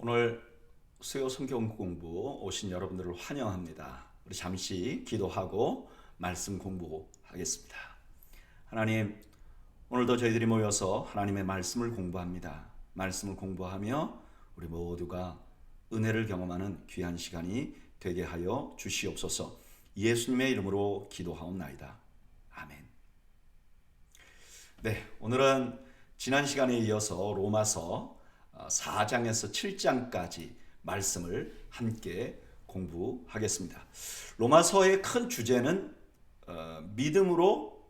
오늘 수요 성경 공부 오신 여러분들을 환영합니다. 우리 잠시 기도하고 말씀 공부하겠습니다. 하나님, 오늘도 저희들이 모여서 하나님의 말씀을 공부합니다. 말씀을 공부하며 우리 모두가 은혜를 경험하는 귀한 시간이 되게 하여 주시옵소서. 예수님의 이름으로 기도하옵나이다. 아멘. 네, 오늘은 지난 시간에 이어서 로마서 4장에서 7장까지 말씀을 함께 공부하겠습니다. 로마서의 큰 주제는 믿음으로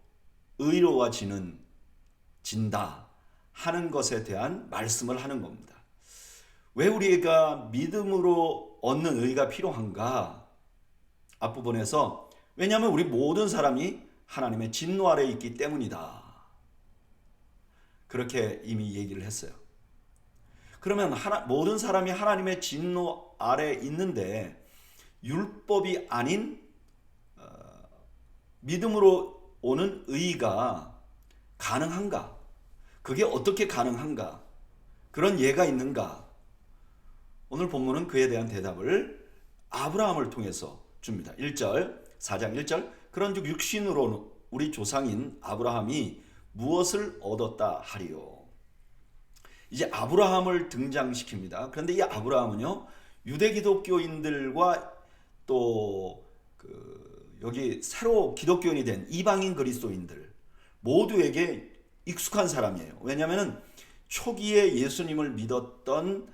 진다 하는 것에 대한 말씀을 하는 겁니다. 왜 우리가 믿음으로 얻는 의가 필요한가? 앞부분에서 왜냐하면 우리 모든 사람이 하나님의 진노 아래에 있기 때문이다. 그렇게 이미 얘기를 했어요. 그러면 모든 사람이 하나님의 진노 아래에 있는데 율법이 아닌 믿음으로 오는 의가 가능한가? 그게 어떻게 가능한가? 그런 예가 있는가? 오늘 본문은 그에 대한 대답을 아브라함을 통해서 줍니다. 1절, 4장 1절. 그런즉 육신으로 우리 조상인 아브라함이 무엇을 얻었다 하리요? 이제 아브라함을 등장시킵니다. 그런데 이 아브라함은요, 유대 기독교인들과 또 여기 새로 기독교인이 된 이방인 그리스도인들 모두에게 익숙한 사람이에요. 왜냐하면 초기에 예수님을 믿었던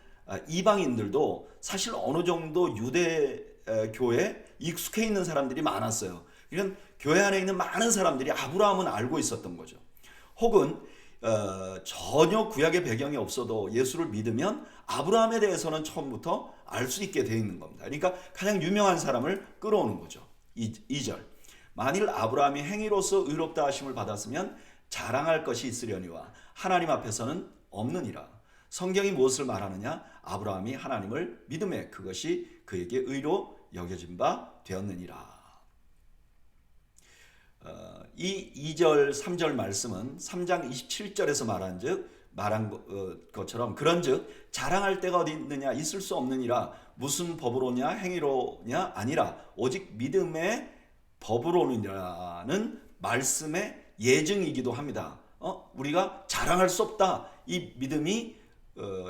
이방인들도 사실 어느 정도 유대 교에 익숙해 있는 사람들이 많았어요. 이런 교회 안에 있는 많은 사람들이 아브라함은 알고 있었던 거죠. 혹은 전혀 구약의 배경이 없어도 예수를 믿으면 아브라함에 대해서는 처음부터 알 수 있게 되어 있는 겁니다. 그러니까 가장 유명한 사람을 끌어오는 거죠. 2절. 만일 아브라함이 행위로서 의롭다 하심을 받았으면 자랑할 것이 있으려니와 하나님 앞에서는 없느니라. 성경이 무엇을 말하느냐? 아브라함이 하나님을 믿음에 그것이 그에게 의로 여겨진 바 되었느니라. 이 2절 3절 말씀은 3장 27절에서 말한 것처럼 그런즉 자랑할 데가 어디 있느냐? 있을 수 없느니라. 무슨 법으로냐? 행위로냐? 아니라 오직 믿음의 법으로느냐는 말씀의 예증이기도 합니다. 우리가 자랑할 수 없다. 이 믿음이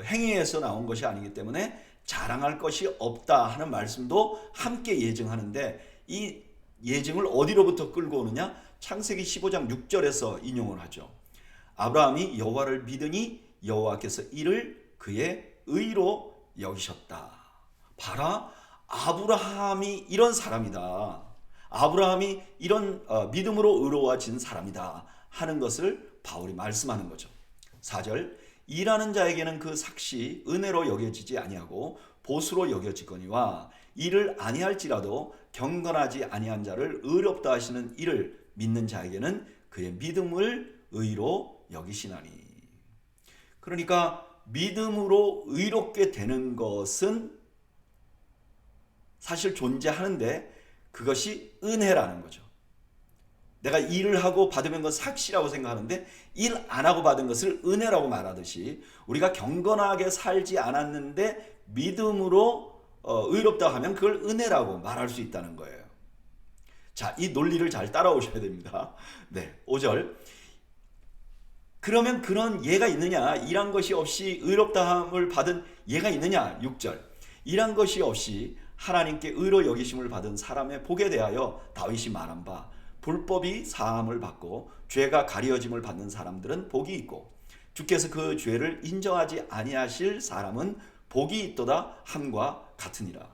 행위에서 나온 것이 아니기 때문에 자랑할 것이 없다 하는 말씀도 함께 예증하는데, 이 예증을 어디로부터 끌고 오느냐? 창세기 15장 6절에서 인용을 하죠. 아브라함이 여호와를 믿으니 여호와께서 이를 그의 의로 여기셨다. 봐라, 아브라함이 이런 사람이다. 아브라함이 이런 믿음으로 의로워진 사람이다 하는 것을 바울이 말씀하는 거죠. 4절. 일하는 자에게는 그 삭시 은혜로 여겨지지 아니하고 보수로 여겨지거니와 이를 아니할지라도 경건하지 아니한 자를 의롭다 하시는 이를 믿는 자에게는 그의 믿음을 의로 여기시나니. 그러니까 믿음으로 의롭게 되는 것은 사실 존재하는데 그것이 은혜라는 거죠. 내가 일을 하고 받으면 건 삭시라고 생각하는데 일 안 하고 받은 것을 은혜라고 말하듯이 우리가 경건하게 살지 않았는데 믿음으로 의롭다 하면 그걸 은혜라고 말할 수 있다는 거예요. 자, 이 논리를 잘 따라오셔야 됩니다. 네, 5절. 그러면 그런 예가 있느냐? 일한 것이 없이 의롭다함을 받은 예가 있느냐? 6절. 일한 것이 없이 하나님께 의로 여기심을 받은 사람의 복에 대하여 다윗이 말한 바 불법이 사함을 받고 죄가 가려짐을 받는 사람들은 복이 있고 주께서 그 죄를 인정하지 아니하실 사람은 복이 있도다 함과 같으니라.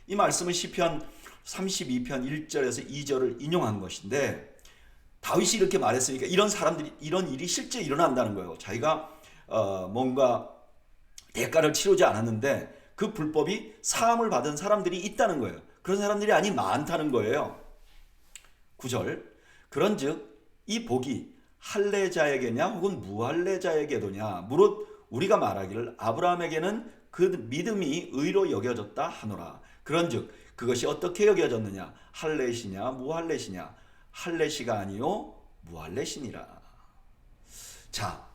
이 말씀은 시편 32편 1절에서 2절을 인용한 것인데, 다윗이 이렇게 말했으니까 이런 사람들이 이런 일이 실제 일어난다는 거예요. 자기가 뭔가 대가를 치르지 않았는데 그 불법이 사함을 받은 사람들이 있다는 거예요. 그런 사람들이 아니 많다는 거예요. 9절. 그런즉 이 복이 할례자에게냐 혹은 무할례자에게도냐? 무릇 우리가 말하기를 아브라함에게는 그 믿음이 의로 여겨졌다 하노라. 그런즉 그것이 어떻게 여겨졌느냐? 할례시냐 무할례시냐? 할례시가 아니요 무할례시니라. 자,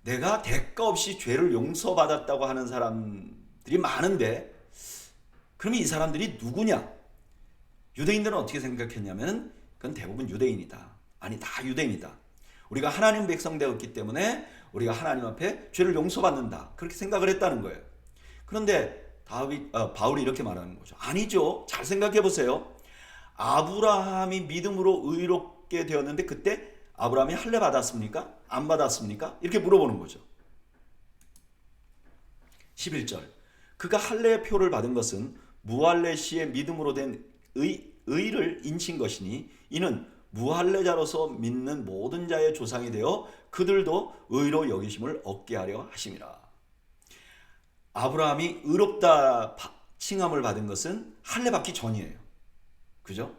내가 대가 없이 죄를 용서받았다고 하는 사람 사람들이 많은데 그러면 이 사람들이 누구냐? 유대인들은 어떻게 생각했냐면 그건 대부분 유대인이다. 아니 다 유대인이다. 우리가 하나님 백성 되었기 때문에 우리가 하나님 앞에 죄를 용서받는다. 그렇게 생각을 했다는 거예요. 그런데 바울이 이렇게 말하는 거죠. 아니죠. 잘 생각해 보세요. 아브라함이 믿음으로 의롭게 되었는데 그때 아브라함이 할례 받았습니까? 안 받았습니까? 이렇게 물어보는 거죠. 11절. 그가 할례의 표를 받은 것은 무할례 시의 믿음으로 된 의를 인친 것이니 이는 무할례자로서 믿는 모든 자의 조상이 되어 그들도 의로 여기심을 얻게 하려 하심이라. 아브라함이 의롭다 칭함을 받은 것은 할례 받기 전이에요. 그죠?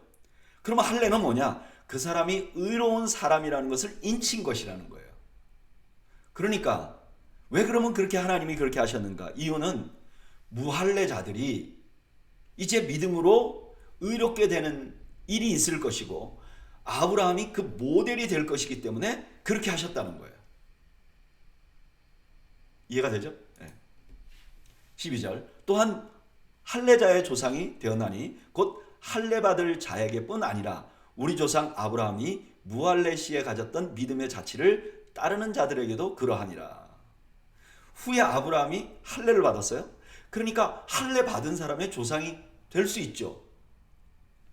그러면 할례는 뭐냐? 그 사람이 의로운 사람이라는 것을 인친 것이라는 거예요. 그러니까 왜 그러면 그렇게 하나님이 그렇게 하셨는가? 이유는 무할례자들이 이제 믿음으로 의롭게 되는 일이 있을 것이고 아브라함이 그 모델이 될 것이기 때문에 그렇게 하셨다는 거예요. 이해가 되죠? 네. 12절. 또한 할례자의 조상이 되었나니 곧 할례 받을 자에게뿐 아니라 우리 조상 아브라함이 무할례 시에 가졌던 믿음의 자취를 따르는 자들에게도 그러하니라. 후에 아브라함이 할례를 받았어요. 그러니까 할례 받은 사람의 조상이 될 수 있죠.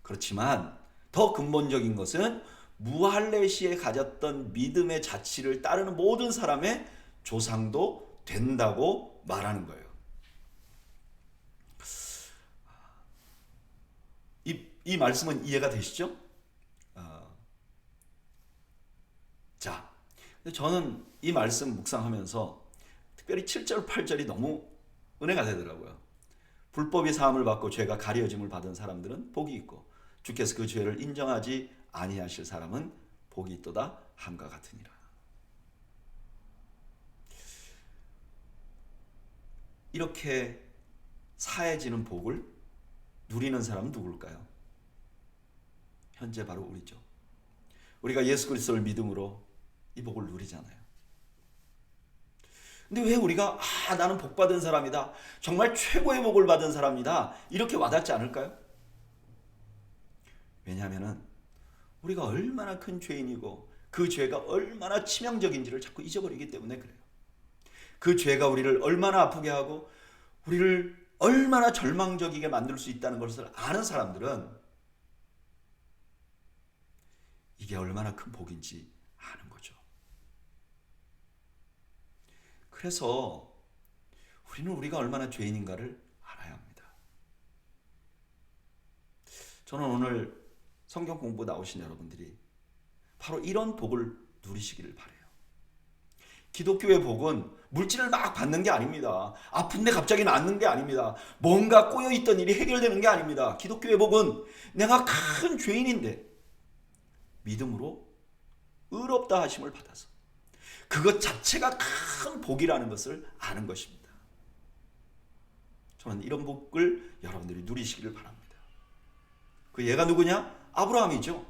그렇지만 더 근본적인 것은 무할례 시에 가졌던 믿음의 자취를 따르는 모든 사람의 조상도 된다고 말하는 거예요. 이 말씀은 이해가 되시죠? 자, 저는 이 말씀 묵상하면서 특별히 7절, 8절이 너무 은혜가 되더라고요. 불법이 사함을 받고 죄가 가려짐을 받은 사람들은 복이 있고 주께서 그 죄를 인정하지 아니하실 사람은 복이 있도다 함과 같으니라. 이렇게 사해지는 복을 누리는 사람은 누굴까요? 현재 바로 우리죠. 우리가 예수 그리스도를 믿음으로 이 복을 누리잖아요. 근데 왜 우리가 나는 복 받은 사람이다, 정말 최고의 복을 받은 사람이다 이렇게 와닿지 않을까요? 왜냐하면 우리가 얼마나 큰 죄인이고 그 죄가 얼마나 치명적인지를 자꾸 잊어버리기 때문에 그래요. 그 죄가 우리를 얼마나 아프게 하고 우리를 얼마나 절망적이게 만들 수 있다는 것을 아는 사람들은 이게 얼마나 큰 복인지 아는 거죠. 그래서 우리는 우리가 얼마나 죄인인가를 알아야 합니다. 저는 오늘 성경 공부 나오신 여러분들이 바로 이런 복을 누리시기를 바라요. 기독교의 복은 물질을 막 받는 게 아닙니다. 아픈데 갑자기 낫는 게 아닙니다. 뭔가 꼬여있던 일이 해결되는 게 아닙니다. 기독교의 복은 내가 큰 죄인인데 믿음으로 의롭다 하심을 받아서 그것 자체가 큰 복이라는 것을 아는 것입니다. 저는 이런 복을 여러분들이 누리시기를 바랍니다. 그 얘가 누구냐? 아브라함이죠.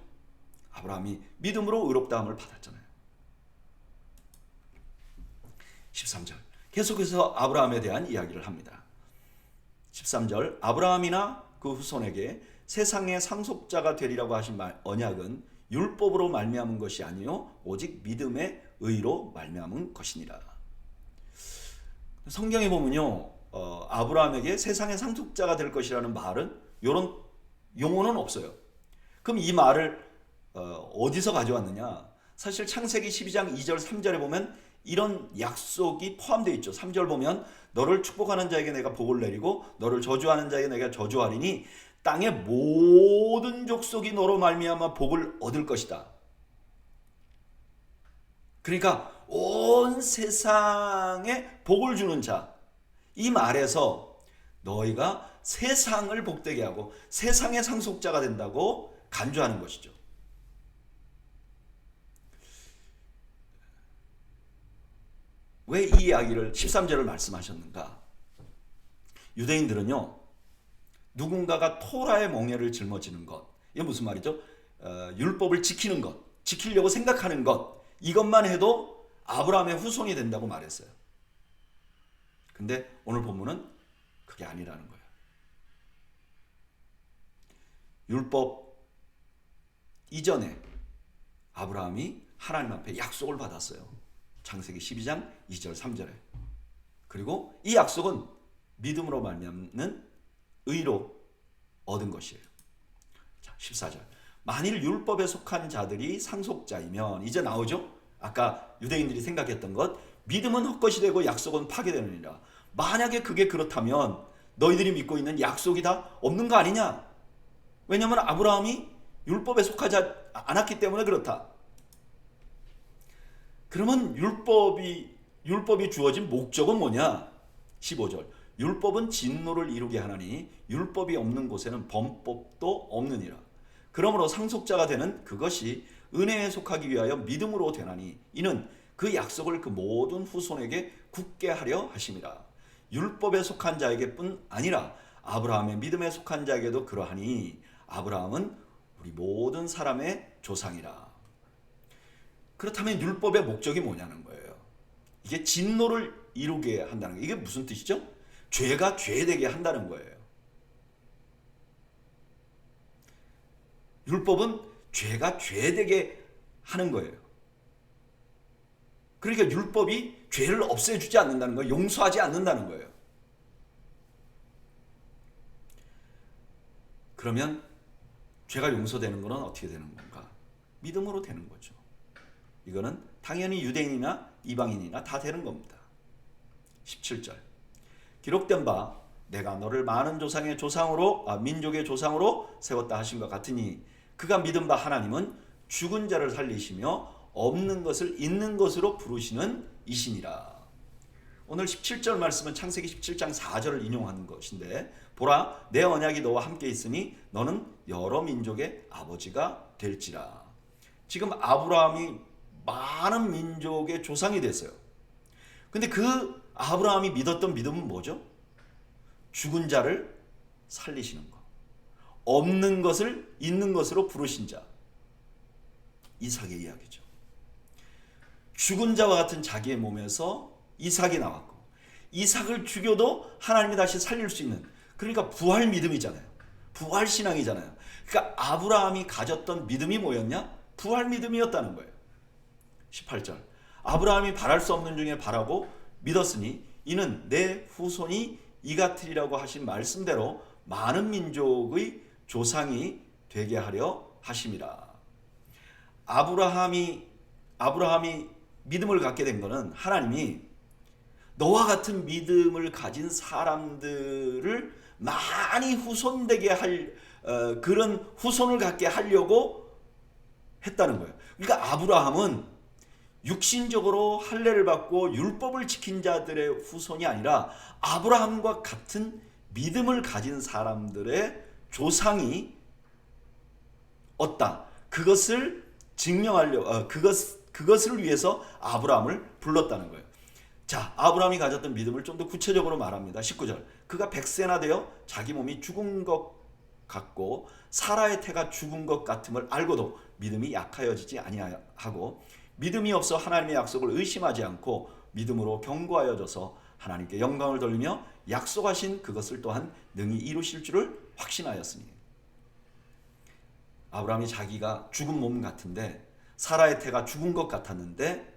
아브라함이 믿음으로 의롭다함을 받았잖아요. 13절 계속해서 아브라함에 대한 이야기를 합니다. 13절 아브라함이나 그 후손에게 세상의 상속자가 되리라고 하신 언약은 율법으로 말미암은 것이 아니요 오직 믿음의 의로 말미암은 것이니라. 성경에 보면요 아브라함에게 세상의 상속자가 될 것이라는 말은 이런 용어는 없어요. 그럼 이 말을 어디서 가져왔느냐? 사실 창세기 12장 2절 3절에 보면 이런 약속이 포함되어 있죠. 3절 보면 너를 축복하는 자에게 내가 복을 내리고 너를 저주하는 자에게 내가 저주하리니 땅의 모든 족속이 너로 말미암아 복을 얻을 것이다. 그러니까 온 세상에 복을 주는 자, 이 말에서 너희가 세상을 복되게 하고 세상의 상속자가 된다고 간주하는 것이죠. 왜 이 이야기를 13절을 말씀하셨는가? 유대인들은요 누군가가 토라의 멍에를 짊어지는 것, 이게 무슨 말이죠? 율법을 지키는 것, 지키려고 생각하는 것, 이것만 해도 아브라함의 후손이 된다고 말했어요. 근데 오늘 본문은 그게 아니라는 거예요. 율법 이전에 아브라함이 하나님 앞에 약속을 받았어요. 창세기 12장 2절 3절에. 그리고 이 약속은 믿음으로 말미암는 의로 얻은 것이에요. 자, 14절. 만일 율법에 속한 자들이 상속자이면, 이제 나오죠? 아까 유대인들이 생각했던 것, 믿음은 헛것이 되고 약속은 파괴되느니라. 만약에 그게 그렇다면 너희들이 믿고 있는 약속이 다 없는 거 아니냐? 왜냐하면 아브라함이 율법에 속하지 않았기 때문에 그렇다. 그러면 율법이 주어진 목적은 뭐냐? 15절. 율법은 진노를 이루게 하나니 율법이 없는 곳에는 범법도 없느니라. 그러므로 상속자가 되는 그것이 은혜에 속하기 위하여 믿음으로 되나니 이는 그 약속을 그 모든 후손에게 굳게 하려 하심이라. 율법에 속한 자에게뿐 아니라 아브라함의 믿음에 속한 자에게도 그러하니 아브라함은 우리 모든 사람의 조상이라. 그렇다면 율법의 목적이 뭐냐는 거예요. 이게 진노를 이루게 한다는 거예요. 이게 무슨 뜻이죠? 죄가 죄되게 한다는 거예요. 율법은 죄가 죄되게 하는 거예요. 그러니까 율법이 죄를 없애주지 않는다는 거예요. 용서하지 않는다는 거예요. 그러면 죄가 용서되는 것은 어떻게 되는 건가? 믿음으로 되는 거죠. 이거는 당연히 유대인이나 이방인이나 다 되는 겁니다. 17절. 기록된 바 내가 너를 많은 조상의 조상으로 민족의 조상으로 세웠다 하신 것 같으니 그가 믿은 바 하나님은 죽은 자를 살리시며 없는 것을 있는 것으로 부르시는 이시니라. 오늘 17절 말씀은 창세기 17장 4절을 인용하는 것인데, 보라 내 언약이 너와 함께 있으니 너는 여러 민족의 아버지가 될지라. 지금 아브라함이 많은 민족의 조상이 됐어요. 근데 그 아브라함이 믿었던 믿음은 뭐죠? 죽은 자를 살리시는 것, 없는 것을 있는 것으로 부르신 자, 이삭의 이야기죠. 죽은 자와 같은 자기의 몸에서 이삭이 나왔고, 이삭을 죽여도 하나님이 다시 살릴 수 있는, 그러니까 부활 믿음이잖아요. 부활 신앙이잖아요. 그러니까 아브라함이 가졌던 믿음이 뭐였냐? 부활 믿음이었다는 거예요. 18절. 아브라함이 바랄 수 없는 중에 바라고 믿었으니 이는 내 후손이 이 같으리라고 하신 말씀대로 많은 민족의 조상이 되게 하려 하심이라. 아브라함이 믿음을 갖게 된 것은 하나님이 너와 같은 믿음을 가진 사람들을 많이 후손되게 할 그런 후손을 갖게 하려고 했다는 거예요. 그러니까 아브라함은 육신적으로 할례를 받고 율법을 지킨 자들의 후손이 아니라 아브라함과 같은 믿음을 가진 사람들의 조상이 얻다. 그것을 증명하려 그것을 위해서 아브라함을 불렀다는 거예요. 자, 아브라함이 가졌던 믿음을 좀 더 구체적으로 말합니다. 19절. 그가 100세나 되어 자기 몸이 죽은 것 같고 사라의 태가 죽은 것 같음을 알고도 믿음이 약하여지지 아니하고 믿음이 없어 하나님의 약속을 의심하지 않고 믿음으로 견고하여져서 하나님께 영광을 돌리며 약속하신 그것을 또한 능히 이루실 줄을 확신하였으니. 아브라함이 자기가 죽은 몸 같은데 사라의 태가 죽은 것 같았는데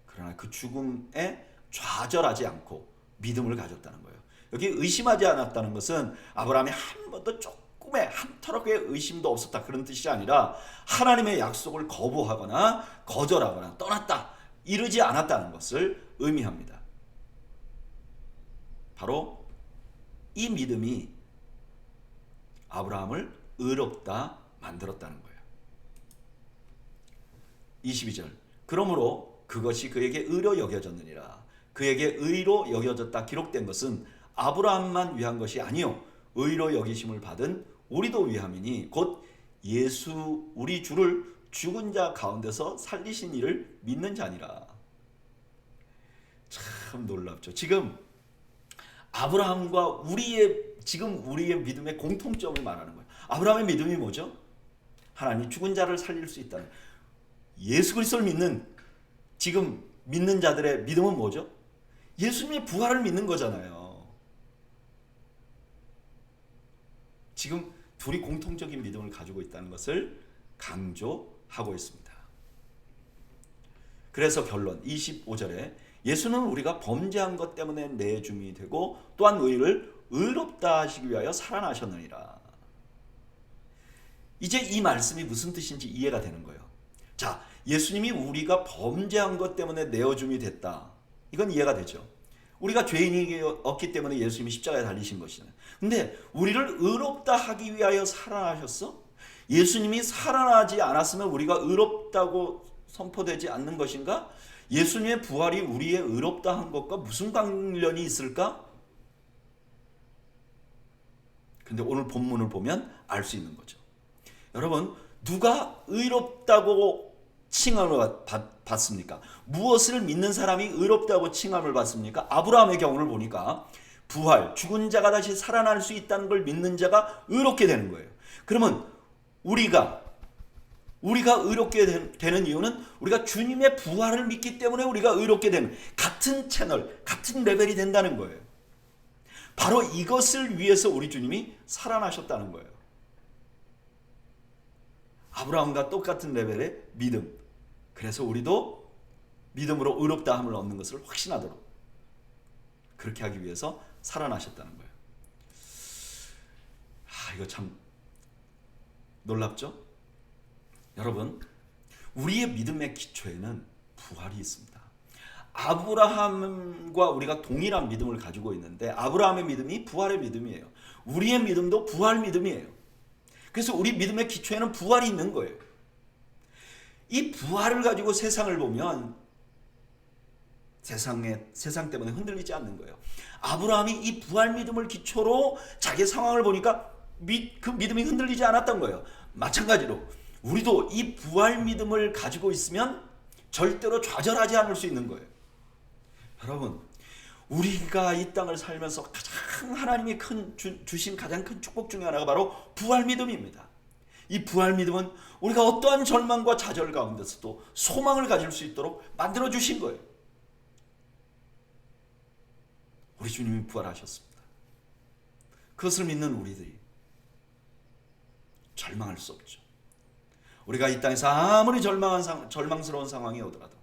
그러나 그 죽음에 좌절하지 않고 믿음을 가졌다는 거예요. 여기 의심하지 않았다는 것은 아브라함이 한 번도 조금의 한 털어의 의심도 없었다 그런 뜻이 아니라 하나님의 약속을 거부하거나 거절하거나 떠났다 이르지 않았다는 것을 의미합니다. 바로 이 믿음이 아브라함을 의롭다 만들었다는 거예요. 22절. 그러므로 그것이 그에게 의로 여겨졌느니라. 그에게 의로 여겨졌다 기록된 것은 아브라함만 위한 것이 아니요 의로 여기심을 받은 우리도 위함이니 곧 예수 우리 주를 죽은 자 가운데서 살리신 이를 믿는 자니라. 참 놀랍죠. 지금 아브라함과 우리의 믿음의 공통점을 말하는 거예요. 아브라함의 믿음이 뭐죠? 하나님이 죽은 자를 살릴 수 있다는, 예수 그리스도를 믿는 지금 믿는 자들의 믿음은 뭐죠? 예수님의 부활을 믿는 거잖아요. 지금 둘이 공통적인 믿음을 가지고 있다는 것을 강조하고 있습니다. 그래서 결론 25절에 예수는 우리가 범죄한 것 때문에 내줌이 되고 또한 의를 의롭다 하시기 위하여 살아나셨느니라. 이제 이 말씀이 무슨 뜻인지 이해가 되는 거예요. 자, 예수님이 우리가 범죄한 것 때문에 내어줌이 됐다. 이건 이해가 되죠. 우리가 죄인이었기 때문에 예수님이 십자가에 달리신 것이네. 근데 우리를 의롭다 하기 위하여 살아나셨어? 예수님이 살아나지 않았으면 우리가 의롭다고 선포되지 않는 것인가? 예수님의 부활이 우리의 의롭다 한 것과 무슨 관련이 있을까? 근데 오늘 본문을 보면 알 수 있는 거죠. 여러분, 누가 의롭다고 칭함을 받습니까? 무엇을 믿는 사람이 의롭다고 칭함을 받습니까? 아브라함의 경우를 보니까 부활, 죽은 자가 다시 살아날 수 있다는 걸 믿는 자가 의롭게 되는 거예요. 그러면 우리가 의롭게 되는 이유는 우리가 주님의 부활을 믿기 때문에 우리가 의롭게 되는, 같은 채널, 같은 레벨이 된다는 거예요. 바로 이것을 위해서 우리 주님이 살아나셨다는 거예요. 아브라함과 똑같은 레벨의 믿음. 그래서 우리도 믿음으로 의롭다함을 얻는 것을 확신하도록 그렇게 하기 위해서 살아나셨다는 거예요. 이거 참 놀랍죠? 여러분, 우리의 믿음의 기초에는 부활이 있습니다. 아브라함과 우리가 동일한 믿음을 가지고 있는데 아브라함의 믿음이 부활의 믿음이에요. 우리의 믿음도 부활 믿음이에요. 그래서 우리 믿음의 기초에는 부활이 있는 거예요. 이 부활을 가지고 세상을 보면 세상 때문에 흔들리지 않는 거예요. 아브라함이 이 부활 믿음을 기초로 자기 상황을 보니까 그 믿음이 흔들리지 않았던 거예요. 마찬가지로 우리도 이 부활 믿음을 가지고 있으면 절대로 좌절하지 않을 수 있는 거예요. 여러분, 우리가 이 땅을 살면서 가장 하나님이 주신 가장 큰 축복 중에 하나가 바로 부활 믿음입니다. 이 부활 믿음은 우리가 어떠한 절망과 좌절 가운데서도 소망을 가질 수 있도록 만들어 주신 거예요. 우리 주님이 부활하셨습니다. 그것을 믿는 우리들이 절망할 수 없죠. 우리가 이 땅에서 아무리 절망스러운 상황이 오더라도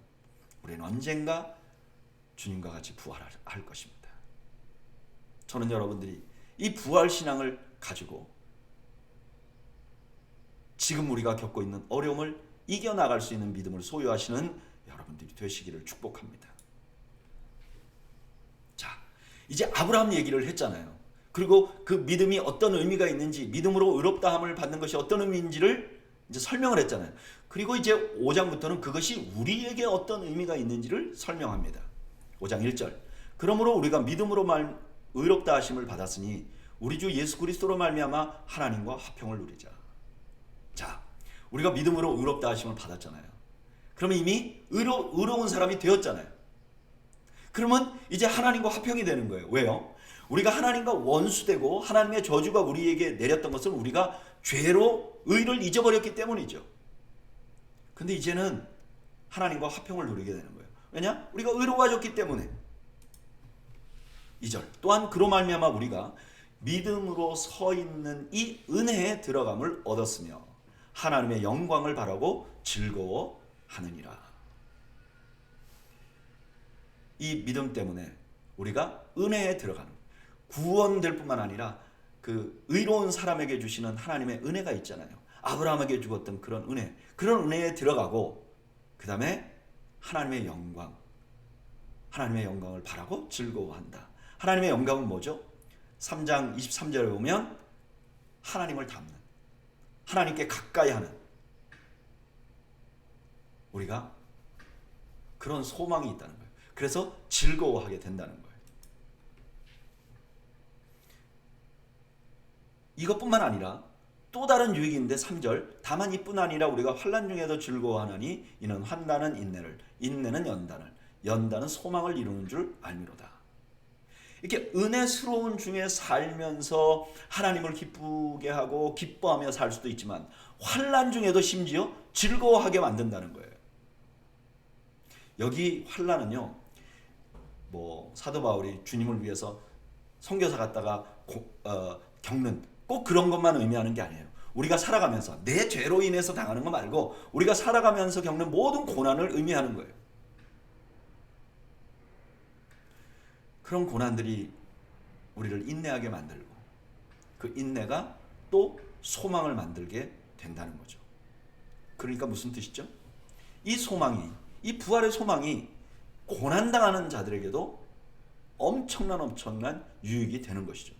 우리는 언젠가 주님과 같이 부활할 것입니다. 저는 여러분들이 이 부활 신앙을 가지고 지금 우리가 겪고 있는 어려움을 이겨나갈 수 있는 믿음을 소유하시는 여러분들이 되시기를 축복합니다. 자, 이제 아브라함 얘기를 했잖아요. 그리고 그 믿음이 어떤 의미가 있는지, 믿음으로 의롭다함을 받는 것이 어떤 의미인지를 이제 설명을 했잖아요. 그리고 이제 5장부터는 그것이 우리에게 어떤 의미가 있는지를 설명합니다. 5장 1절. 그러므로 우리가 믿음으로 의롭다 하심을 받았으니 우리 주 예수 그리스도로 말미암아 하나님과 화평을 누리자. 자, 우리가 믿음으로 의롭다 하심을 받았잖아요. 그러면 이미 의로운 사람이 되었잖아요. 그러면 이제 하나님과 화평이 되는 거예요. 왜요? 우리가 하나님과 원수되고 하나님의 저주가 우리에게 내렸던 것은 우리가 죄로 의를 잊어버렸기 때문이죠. 근데 이제는 하나님과 화평을 누리게 되는 거예요. 왜냐? 우리가 의로워졌기 때문에. 2절. 또한 그로 말미암아 우리가 믿음으로 서 있는 이 은혜에 들어감을 얻었으며 하나님의 영광을 바라고 즐거워하느니라. 이 믿음 때문에 우리가 은혜에 들어가는, 구원될 뿐만 아니라 그 의로운 사람에게 주시는 하나님의 은혜가 있잖아요. 아브라함에게 주었던 그런 은혜, 그런 은혜에 들어가고 그 다음에 하나님의 영광을 바라고 즐거워한다. 하나님의 영광은 뭐죠? 3장 23절에 보면 하나님을 닮는, 하나님께 가까이 하는, 우리가 그런 소망이 있다는 거예요. 그래서 즐거워하게 된다는 거예요. 이것뿐만 아니라 또 다른 유익이 있는데 3절. 다만 이뿐 아니라 우리가 환난 중에도 즐거워하나니 이는 환난은 인내를, 인내는 연단을, 연단은 소망을 이루는 줄 알미로다. 이렇게 은혜스러운 중에 살면서 하나님을 기쁘게 하고 기뻐하며 살 수도 있지만 환난 중에도 심지어 즐거워하게 만든다는 거예요. 여기 환난은요, 사도 바울이 주님을 위해서 선교사 갔다가 겪는 꼭 그런 것만 의미하는 게 아니에요. 우리가 살아가면서 내 죄로 인해서 당하는 거 말고 우리가 살아가면서 겪는 모든 고난을 의미하는 거예요. 그런 고난들이 우리를 인내하게 만들고 그 인내가 또 소망을 만들게 된다는 거죠. 그러니까 무슨 뜻이죠? 이 소망이, 이 부활의 소망이 고난당하는 자들에게도 엄청난 유익이 되는 것이죠.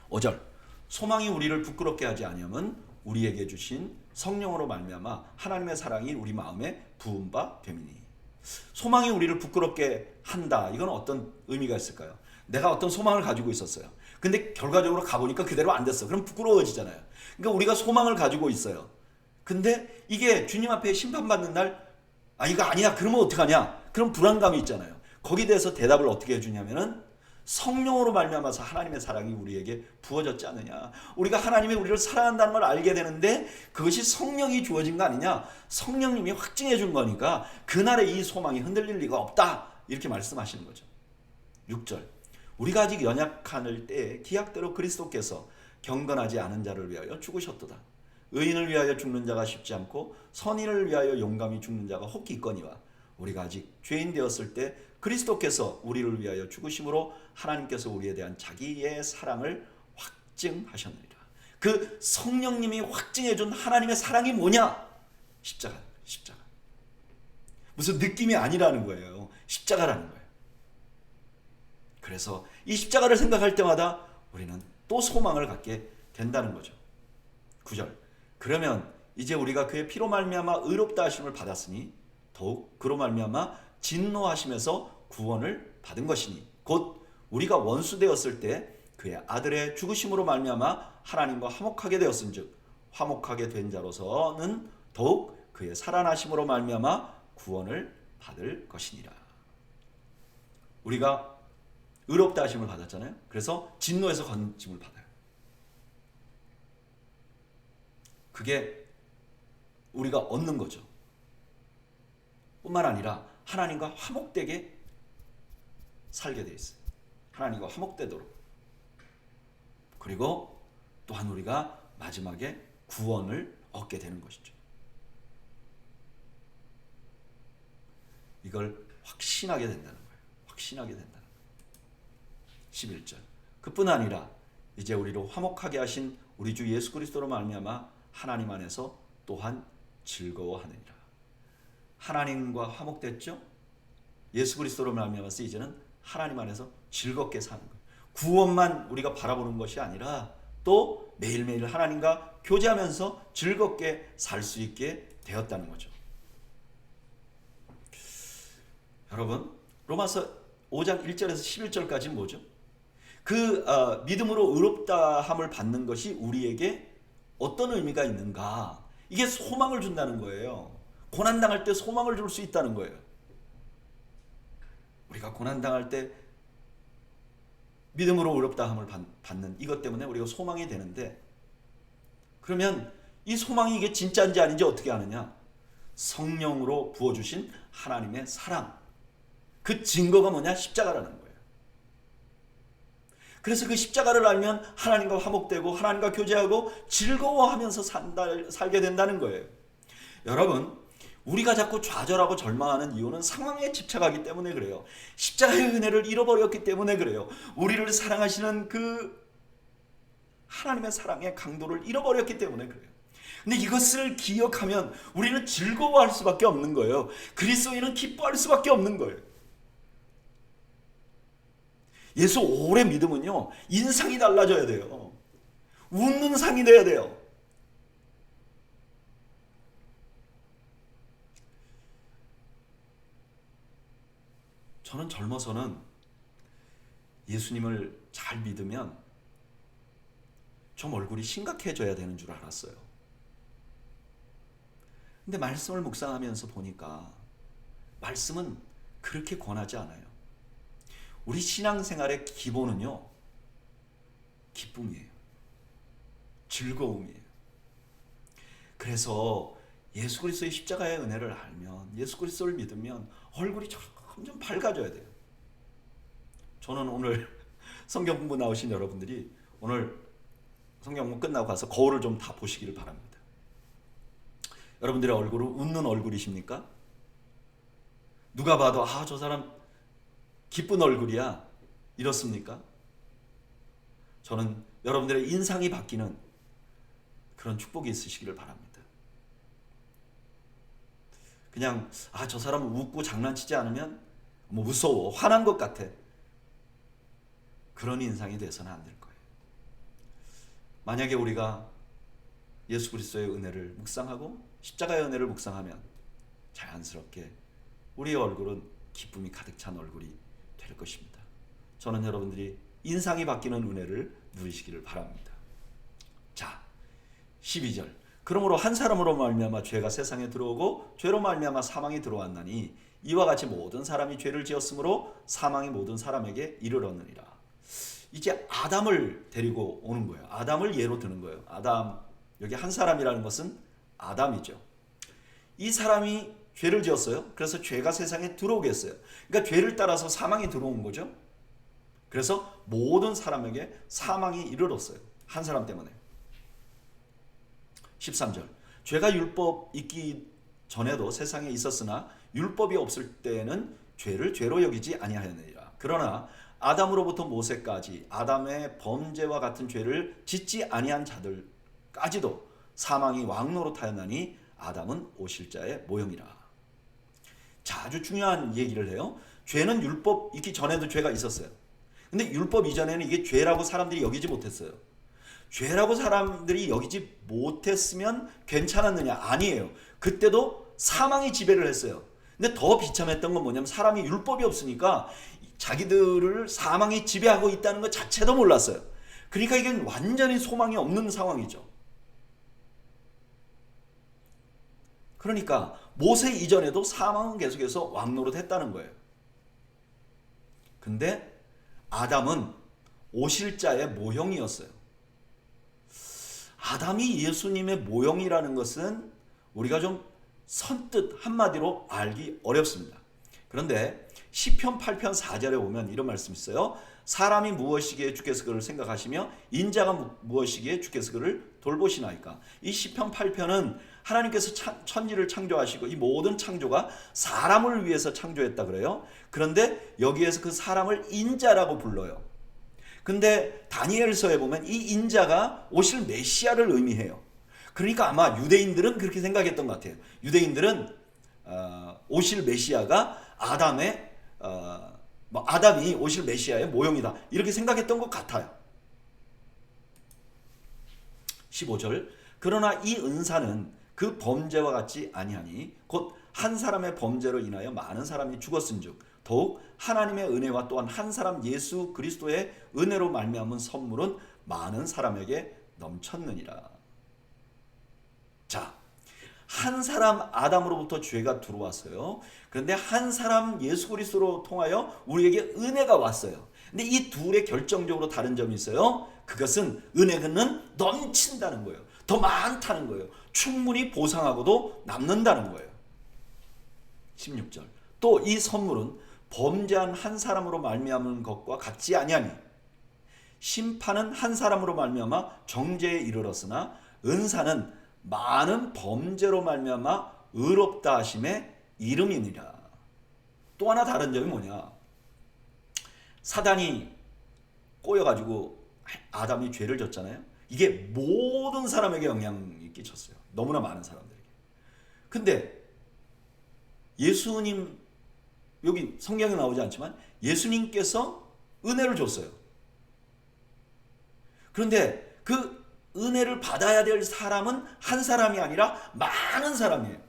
5절, 소망이 우리를 부끄럽게 하지 아니함은 우리에게 주신 성령으로 말미암아 하나님의 사랑이 우리 마음에 부은 바 됨이니. 소망이 우리를 부끄럽게 한다. 이건 어떤 의미가 있을까요? 내가 어떤 소망을 가지고 있었어요. 근데 결과적으로 가보니까 그대로 안 됐어. 그럼 부끄러워지잖아요. 그러니까 우리가 소망을 가지고 있어요. 근데 이게 주님 앞에 심판받는 날, 이거 아니야. 그러면 어떡하냐? 그럼 불안감이 있잖아요. 거기에 대해서 대답을 어떻게 해주냐면은 성령으로 말미암아서 하나님의 사랑이 우리에게 부어졌지 않느냐. 우리가 하나님이 우리를 사랑한다는 걸 알게 되는데 그것이 성령이 주어진 거 아니냐. 성령님이 확증해 준 거니까 그날에 이 소망이 흔들릴 리가 없다. 이렇게 말씀하시는 거죠. 6절, 우리가 아직 연약할 때에 기약대로 그리스도께서 경건하지 않은 자를 위하여 죽으셨도다. 의인을 위하여 죽는 자가 쉽지 않고 선인을 위하여 용감히 죽는 자가 혹 있거니와 우리가 아직 죄인 되었을 때 그리스도께서 우리를 위하여 죽으심으로 하나님께서 우리에 대한 자기의 사랑을 확증하셨느니라. 그 성령님이 확증해 준 하나님의 사랑이 뭐냐? 십자가. 무슨 느낌이 아니라는 거예요. 십자가라는 거예요. 그래서 이 십자가를 생각할 때마다 우리는 또 소망을 갖게 된다는 거죠. 9절, 그러면 이제 우리가 그의 피로 말미암아 의롭다 하심을 받았으니 더욱 그로 말미암아 진노하심에서 구원을 받은 것이니 곧 우리가 원수 되었을 때 그의 아들의 죽으심으로 말미암아 하나님과 화목하게 되었은즉 화목하게 된 자로서는 더욱 그의 살아나심으로 말미암아 구원을 받을 것이니라. 우리가 의롭다 하심을 받았잖아요. 그래서 진노에서 건짐을 받아요. 그게 우리가 얻는 거죠. 뿐만 아니라 하나님과 화목되게 살게 돼 있어요. 하나님과 화목되도록. 그리고 또한 우리가 마지막에 구원을 얻게 되는 것이죠. 이걸 확신하게 된다는 거예요. 확신하게 된다는 거예요. 11절, 그뿐 아니라 이제 우리를 화목하게 하신 우리 주 예수 그리스도로 말미암아 하나님 안에서 또한 즐거워하느니라. 하나님과 화목됐죠? 예수 그리스도로 말미암아서 이제는 하나님 안에서 즐겁게 사는 거예요. 구원만 우리가 바라보는 것이 아니라 또 매일매일 하나님과 교제하면서 즐겁게 살 수 있게 되었다는 거죠. 여러분, 로마서 5장 1절에서 11절까지 뭐죠? 그 믿음으로 의롭다함을 받는 것이 우리에게 어떤 의미가 있는가? 이게 소망을 준다는 거예요. 고난당할 때 소망을 줄 수 있다는 거예요. 우리가 고난당할 때 믿음으로 의롭다함을 받는 이것 때문에 우리가 소망이 되는데, 그러면 이 소망이 이게 진짜인지 아닌지 어떻게 아느냐? 성령으로 부어주신 하나님의 사랑, 그 증거가 뭐냐? 십자가라는 거예요. 그래서 그 십자가를 알면 하나님과 화목되고 하나님과 교제하고 즐거워하면서 살게 된다는 거예요. 여러분, 우리가 자꾸 좌절하고 절망하는 이유는 상황에 집착하기 때문에 그래요. 십자가의 은혜를 잃어버렸기 때문에 그래요. 우리를 사랑하시는 그 하나님의 사랑의 강도를 잃어버렸기 때문에 그래요. 근데 이것을 기억하면 우리는 즐거워할 수밖에 없는 거예요. 그리스도인은 기뻐할 수밖에 없는 거예요. 예수 오래 믿으면요, 인상이 달라져야 돼요. 웃는 상이 돼야 돼요. 저는 젊어서는 예수님을 잘 믿으면 좀 얼굴이 심각해져야 되는 줄 알았어요. 근데 말씀을 묵상하면서 보니까 말씀은 그렇게 권하지 않아요. 우리 신앙생활의 기본은요, 기쁨이에요. 즐거움이에요. 그래서 예수 그리스도의 십자가의 은혜를 알면, 예수 그리스도를 믿으면 얼굴이 점점 밝아져야 돼요. 저는 오늘 성경 공부 나오신 여러분들이 오늘 성경 공부 끝나고 가서 거울을 좀 다 보시기를 바랍니다. 여러분들의 얼굴은 웃는 얼굴이십니까? 누가 봐도 저 사람 기쁜 얼굴이야 이렇습니까? 저는 여러분들의 인상이 바뀌는 그런 축복이 있으시기를 바랍니다. 그냥 저 사람은 웃고 장난치지 않으면 뭐 무서워, 화난 것 같아, 그런 인상이 돼서는 안 될 거예요. 만약에 우리가 예수 그리스도의 은혜를 묵상하고 십자가의 은혜를 묵상하면 자연스럽게 우리의 얼굴은 기쁨이 가득 찬 얼굴이 될 것입니다. 저는 여러분들이 인상이 바뀌는 은혜를 누리시기를 바랍니다. 자, 12절. 그러므로 한 사람으로 말미암아 죄가 세상에 들어오고 죄로 말미암아 사망이 들어왔나니 이와 같이 모든 사람이 죄를 지었으므로 사망이 모든 사람에게 이르렀느니라. 이제 아담을 데리고 오는 거예요. 아담을 예로 드는 거예요. 아담, 여기 한 사람이라는 것은 아담이죠. 이 사람이 죄를 지었어요. 그래서 죄가 세상에 들어오게 했어요. 그러니까 죄를 따라서 사망이 들어온 거죠. 그래서 모든 사람에게 사망이 이르렀어요. 한 사람 때문에. 13절. 죄가 율법 있기 전에도 세상에 있었으나 율법이 없을 때에는 죄를 죄로 여기지 아니하였느니라. 그러나 아담으로부터 모세까지 아담의 범죄와 같은 죄를 짓지 아니한 자들까지도 사망이 왕노릇하였나니 아담은 오실자의 모형이라. 자, 아주 중요한 얘기를 해요. 죄는 율법 있기 전에도 죄가 있었어요. 근데 율법 이전에는 이게 죄라고 사람들이 여기지 못했어요. 죄라고 사람들이 여기지 못했으면 괜찮았느냐? 아니에요. 그때도 사망이 지배를 했어요. 근데 더 비참했던 건 뭐냐면 사람이 율법이 없으니까 자기들을 사망이 지배하고 있다는 것 자체도 몰랐어요. 그러니까 이게 완전히 소망이 없는 상황이죠. 그러니까 모세 이전에도 사망은 계속해서 왕노릇 했다는 거예요. 근데 아담은 오실 자의 모형이었어요. 아담이 예수님의 모형이라는 것은 우리가 좀 선뜻 한마디로 알기 어렵습니다. 그런데 시편 8편 4절에 보면 이런 말씀이 있어요. 사람이 무엇이기에 주께서 그를 생각하시며 인자가 무엇이기에 주께서 그를 돌보시나이까. 이 시편 8편은 하나님께서 천지를 창조하시고 이 모든 창조가 사람을 위해서 창조했다 그래요. 그런데 여기에서 그 사람을 인자라고 불러요. 근데 다니엘서에 보면 이 인자가 오실 메시아를 의미해요. 그러니까 아마 유대인들은 그렇게 생각했던 것 같아요. 유대인들은 오실 메시아가 아담이 오실 메시아의 모형이다 이렇게 생각했던 것 같아요. 15절. 그러나 이 은사는 그 범죄와 같지 아니하니 곧 한 사람의 범죄로 인하여 많은 사람이 죽었은즉 더욱 하나님의 은혜와 또한 한 사람 예수 그리스도의 은혜로 말미암은 선물은 많은 사람에게 넘쳤느니라. 자, 한 사람 아담으로부터 죄가 들어왔어요. 그런데 한 사람 예수 그리스도로 통하여 우리에게 은혜가 왔어요. 근데 이 둘의 결정적으로 다른 점이 있어요. 그것은 은혜는 넘친다는 거예요. 더 많다는 거예요. 충분히 보상하고도 남는다는 거예요. 16절. 또 이 선물은 범죄한 한 사람으로 말미암은 것과 같지 아니하니 심판은 한 사람으로 말미암아 정죄에 이르렀으나 은사는 많은 범죄로 말미암아 의롭다 하심의 이름이니라. 또 하나 다른 점이 뭐냐? 사단이 꼬여가지고 아담이 죄를 졌잖아요. 이게 모든 사람에게 영향이 끼쳤어요. 너무나 많은 사람들에게. 근데 예수님, 여기 성경에 나오지 않지만 예수님께서 은혜를 줬어요. 그런데 그 은혜를 받아야 될 사람은 한 사람이 아니라 많은 사람이에요.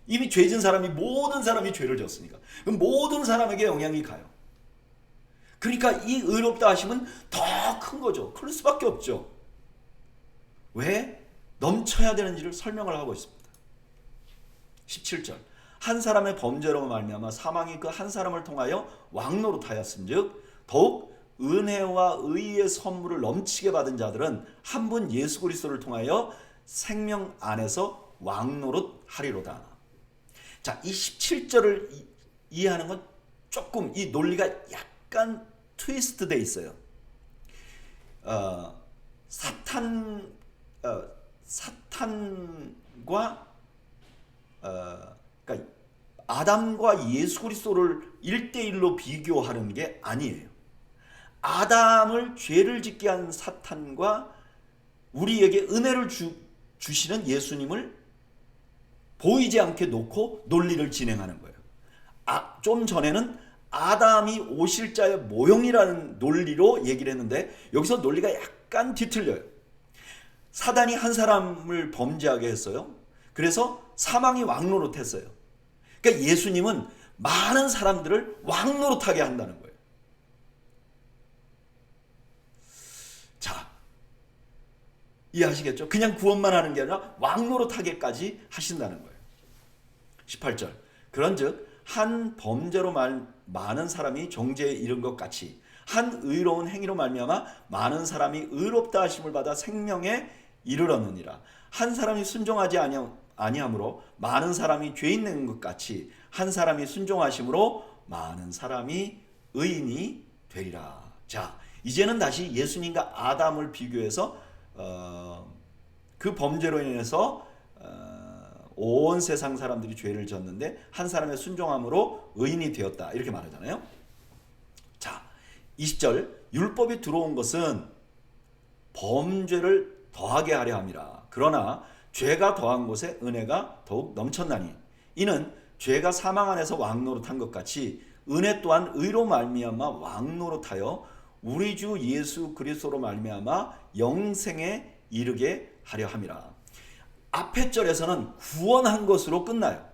이미 죄진 사람이 모든 사람이 죄를 졌으니까 그럼 모든 사람에게 영향이 가요. 그러니까 이 의롭다 하심은 더 큰 거죠. 클 수밖에 없죠. 왜 넘쳐야 되는지를 설명을 하고 있습니다. 17절. 한 사람의 범죄로 말미암아 사망이 그 한 사람을 통하여 왕노릇하였은즉 더욱 은혜와 의의 선물을 넘치게 받은 자들은 한 분 예수 그리스도를 통하여 생명 안에서 왕노릇하리로다. 자, 이 17절을 이해하는 건 조금 이 논리가 약간 트위스트 돼 있어요. 사탄과 그러니까 아담과 예수 그리스도를 1대1로 비교하는 게 아니에요. 아담을 죄를 짓게 한 사탄과 우리에게 은혜를 주시는 예수님을 보이지 않게 놓고 논리를 진행하는 거예요. 좀 전에는 아담이 오실자의 모형이라는 논리로 얘기를 했는데 여기서 논리가 약간 뒤틀려요. 사단이 한 사람을 범죄하게 했어요. 그래서 사망이 왕노릇했어요. 그러니까 예수님은 많은 사람들을 왕노릇하게 한다는 거예요. 자, 이해하시겠죠? 그냥 구원만 하는 게 아니라 왕노릇하게까지 하신다는 거예요. 18절. 그런즉 한 범죄로 많은 사람이 정죄에 이른 것 같이 한 의로운 행위로 말미암아 많은 사람이 의롭다 하심을 받아 생명에 이르렀느니라. 한 사람이 순종하지 아니함으로 많은 사람이 죄 있는 것 같이 한 사람이 순종하심으로 많은 사람이 의인이 되리라. 자, 이제는 다시 예수님과 아담을 비교해서 그 범죄로 인해서 온 세상 사람들이 죄를 졌는데 한 사람의 순종함으로 의인이 되었다. 이렇게 말하잖아요. 자, 20절. 율법이 들어온 것은 범죄를 더하게 하려 함이라. 그러나 죄가 더한 곳에 은혜가 더욱 넘쳤나니 이는 죄가 사망 안에서 왕노릇한 것 같이 은혜 또한 의로 말미암아 왕노릇하여 우리 주 예수 그리스도로 말미암아 영생에 이르게 하려 함이라. 앞의 절에서는 구원한 것으로 끝나요.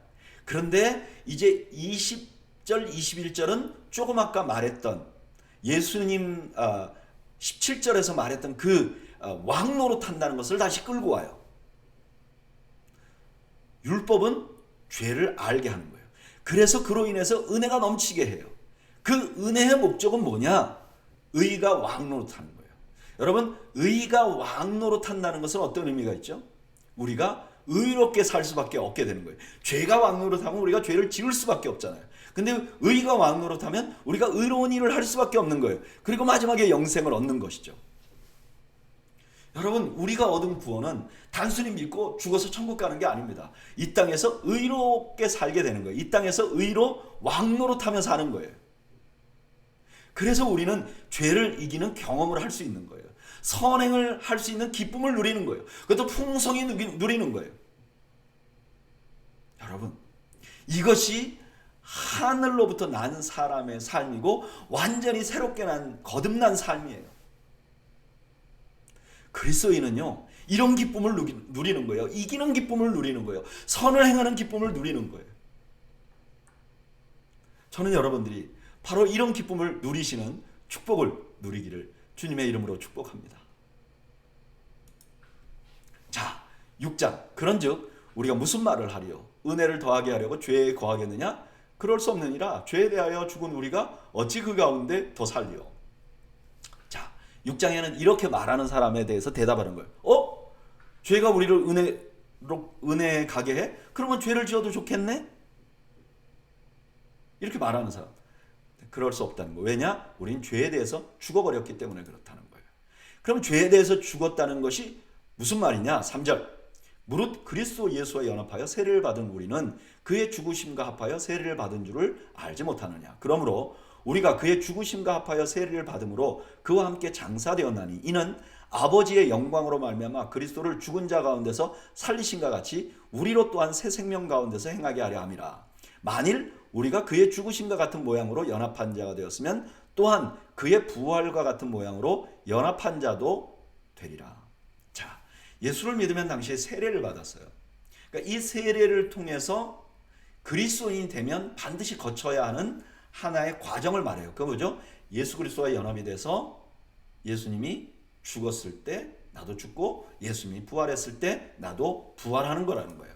그런데 이제 20절, 21절은 조금 아까 말했던 예수님 17절에서 말했던 그 왕노릇한다는 것을 다시 끌고 와요. 율법은 죄를 알게 하는 거예요. 그래서 그로 인해서 은혜가 넘치게 해요. 그 은혜의 목적은 뭐냐? 의가 왕노릇하는 거예요. 여러분, 의가 왕노릇한다는 것은 어떤 의미가 있죠? 우리가 의롭게 살 수밖에 없게 되는 거예요. 죄가 왕노릇하면 우리가 죄를 지을 수밖에 없잖아요. 근데 의가 왕노릇하면 우리가 의로운 일을 할 수밖에 없는 거예요. 그리고 마지막에 영생을 얻는 것이죠. 여러분, 우리가 얻은 구원은 단순히 믿고 죽어서 천국 가는 게 아닙니다. 이 땅에서 의롭게 살게 되는 거예요. 이 땅에서 의로 왕노릇하며 사는 거예요. 그래서 우리는 죄를 이기는 경험을 할 수 있는 거예요. 선행을 할 수 있는 기쁨을 누리는 거예요. 그것도 풍성히 누리는 거예요. 여러분, 이것이 하늘로부터 난 사람의 삶이고 완전히 새롭게 거듭난 삶이에요. 그리스도인은요, 이런 기쁨을 누리는 거예요. 이기는 기쁨을 누리는 거예요. 선을 행하는 기쁨을 누리는 거예요. 저는 여러분들이 바로 이런 기쁨을 누리시는 축복을 누리기를 주님의 이름으로 축복합니다. 자, 6장. 그런즉 우리가 무슨 말을 하리요? 은혜를 더하게 하려고 죄에 거하겠느냐? 그럴 수 없느니라. 죄에 대하여 죽은 우리가 어찌 그 가운데 더 살리요? 자, 6장에는 이렇게 말하는 사람에 대해서 대답하는 거예요. 죄가 우리를 은혜에 가게 해? 그러면 죄를 지어도 좋겠네? 이렇게 말하는 사람. 그럴 수 없다는 거예요. 왜냐? 우린 죄에 대해서 죽어버렸기 때문에 그렇다는 거예요. 그럼 죄에 대해서 죽었다는 것이 무슨 말이냐? 3절. 무릇 그리스도 예수와 연합하여 세례를 받은 우리는 그의 죽으심과 합하여 세례를 받은 줄을 알지 못하느냐? 그러므로 우리가 그의 죽으심과 합하여 세례를 받음으로 그와 함께 장사되었나니 이는 아버지의 영광으로 말미암아 그리스도를 죽은 자 가운데서 살리신과 같이 우리로 또한 새 생명 가운데서 행하게 하려 함이라. 만일 우리가 그의 죽으심과 같은 모양으로 연합한 자가 되었으면 또한 그의 부활과 같은 모양으로 연합한 자도 되리라. 자, 예수를 믿으면 당시에 세례를 받았어요. 그러니까 이 세례를 통해서 그리스도인이 되면 반드시 거쳐야 하는 하나의 과정을 말해요. 그거 뭐죠? 예수 그리스도와 연합이 돼서 예수님이 죽었을 때 나도 죽고 예수님이 부활했을 때 나도 부활하는 거라는 거예요.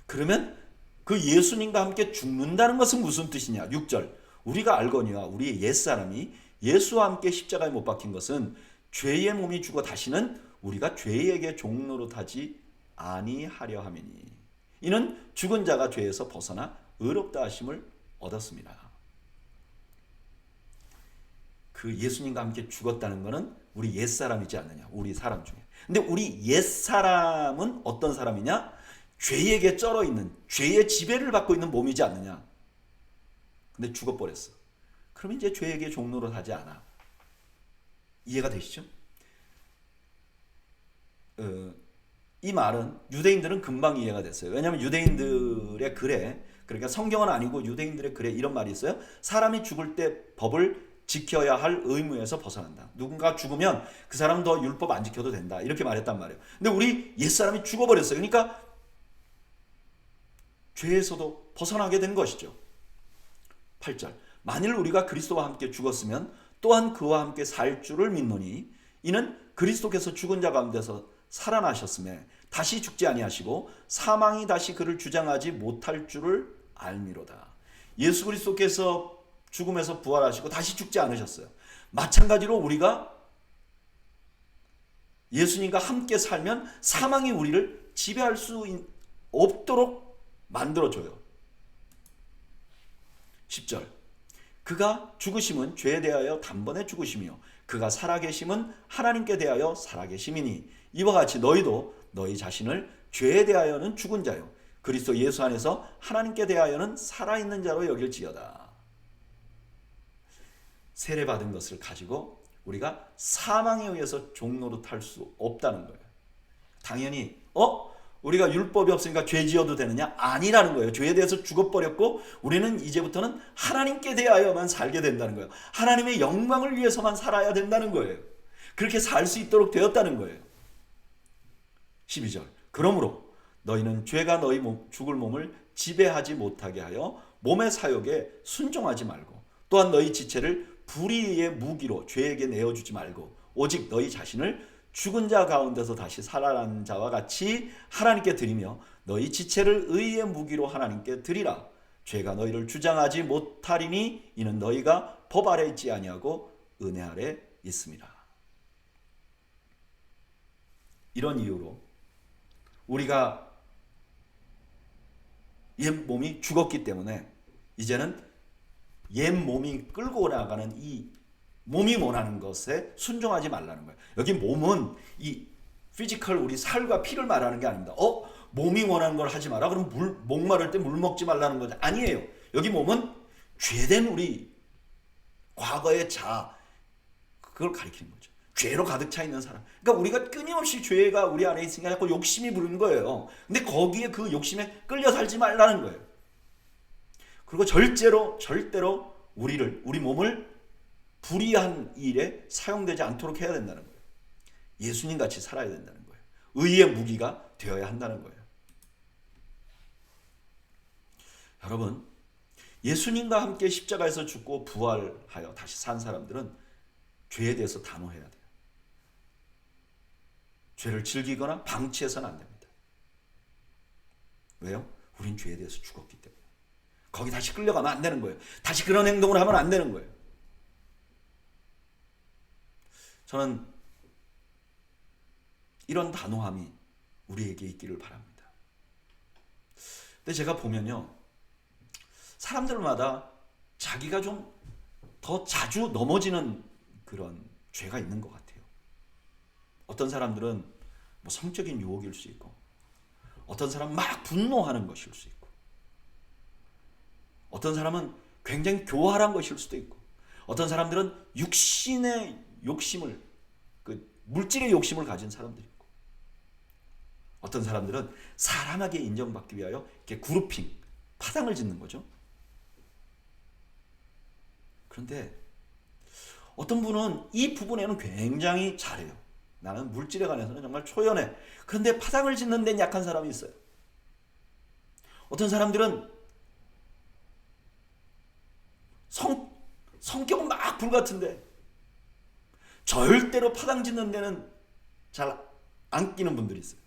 그러면 그 예수님과 함께 죽는다는 것은 무슨 뜻이냐? 6절. 우리가 알거니와 우리의 옛사람이 예수와 함께 십자가에 못 박힌 것은 죄의 몸이 죽어 다시는 우리가 죄에게 종노릇하지 아니하려 함이니 이는 죽은 자가 죄에서 벗어나 의롭다 하심을 얻었습니다. 그 예수님과 함께 죽었다는 것은 우리 옛사람이지 않느냐. 우리 사람 중에. 근데 우리 옛사람은 어떤 사람이냐? 죄에게 쩔어 있는, 죄의 지배를 받고 있는 몸이지 않느냐. 근데 죽어버렸어. 그러면 이제 죄에게 종노릇 하지 않아. 이해가 되시죠? 이 말은 유대인들은 금방 이해가 됐어요. 왜냐하면 유대인들의 글에, 그러니까 성경은 아니고 유대인들의 글에 이런 말이 있어요. 사람이 죽을 때 법을 지켜야 할 의무에서 벗어난다. 누군가 죽으면 그 사람 더 율법 안 지켜도 된다. 이렇게 말했단 말이에요. 근데 우리 옛사람이 죽어버렸어요. 그러니까 죄에서도 벗어나게 된 것이죠. 8절. 만일 우리가 그리스도와 함께 죽었으면 또한 그와 함께 살 줄을 믿노니 이는 그리스도께서 죽은 자 가운데서 살아나셨음에 다시 죽지 아니하시고 사망이 다시 그를 주장하지 못할 줄을 알미로다. 예수 그리스도께서 죽음에서 부활하시고 다시 죽지 않으셨어요. 마찬가지로 우리가 예수님과 함께 살면 사망이 우리를 지배할 수 없도록 만들어줘요. 10절. 그가 죽으심은 죄에 대하여 단번에 죽으시며 그가 살아계심은 하나님께 대하여 살아계심이니 이와 같이 너희도 너희 자신을 죄에 대하여는 죽은 자요 그리스도 예수 안에서 하나님께 대하여는 살아있는 자로 여길지어다. 세례받은 것을 가지고 우리가 사망에 의해서 종노릇할 수 없다는 거예요. 당연히 우리가 율법이 없으니까 죄 지어도 되느냐? 아니라는 거예요. 죄에 대해서 죽어버렸고 우리는 이제부터는 하나님께 대하여만 살게 된다는 거예요. 하나님의 영광을 위해서만 살아야 된다는 거예요. 그렇게 살 수 있도록 되었다는 거예요. 12절. 그러므로 너희는 죄가 너희 죽을 몸을 지배하지 못하게 하여 몸의 사욕에 순종하지 말고 또한 너희 지체를 불의의 무기로 죄에게 내어주지 말고 오직 너희 자신을 죽은 자 가운데서 다시 살아난 자와 같이 하나님께 드리며 너희 지체를 의의 무기로 하나님께 드리라. 죄가 너희를 주장하지 못하리니 이는 너희가 법 아래 있지 아니하고 은혜 아래 있습니다. 이런 이유로 우리가 옛 몸이 죽었기 때문에 이제는 옛 몸이 끌고 나가는 이 몸이 원하는 것에 순종하지 말라는 거예요. 여기 몸은 이 피지컬 우리 살과 피를 말하는 게 아닙니다. 몸이 원하는 걸 하지 마라. 그럼 목마를 때 물 먹지 말라는 거죠. 아니에요. 여기 몸은 죄된 우리 과거의 자 그걸 가리키는 거죠. 죄로 가득 차 있는 사람. 그러니까 우리가 끊임없이 죄가 우리 안에 있으니까 자꾸 욕심이 부르는 거예요. 근데 거기에 그 욕심에 끌려 살지 말라는 거예요. 그리고 절대로 우리 몸을 불의한 일에 사용되지 않도록 해야 된다는 거예요. 예수님 같이 살아야 된다는 거예요. 의의 무기가 되어야 한다는 거예요. 여러분, 예수님과 함께 십자가에서 죽고 부활하여 다시 산 사람들은 죄에 대해서 단호해야 돼요. 죄를 즐기거나 방치해서는 안 됩니다. 왜요? 우린 죄에 대해서 죽었기 때문에. 거기 다시 끌려가면 안 되는 거예요. 다시 그런 행동을 하면 안 되는 거예요. 저는 이런 단호함이 우리에게 있기를 바랍니다. 근데 제가 보면요, 사람들마다 자기가 좀 더 자주 넘어지는 그런 죄가 있는 것 같아요. 어떤 사람들은 뭐 성적인 유혹일 수 있고, 어떤 사람은 막 분노하는 것일 수 있고, 어떤 사람은 굉장히 교활한 것일 수도 있고, 어떤 사람들은 육신의 욕심을, 물질의 욕심을 가진 사람들이 있고, 어떤 사람들은 사람에게 인정받기 위하여 이렇게 그룹핑, 파당을 짓는 거죠. 그런데 어떤 분은 이 부분에는 굉장히 잘해요. 나는 물질에 관해서는 정말 초연해. 그런데 파당을 짓는 데는 약한 사람이 있어요. 어떤 사람들은 성격은 막 불같은데 절대로 파당 짓는 데는 잘 안 끼는 분들이 있어요.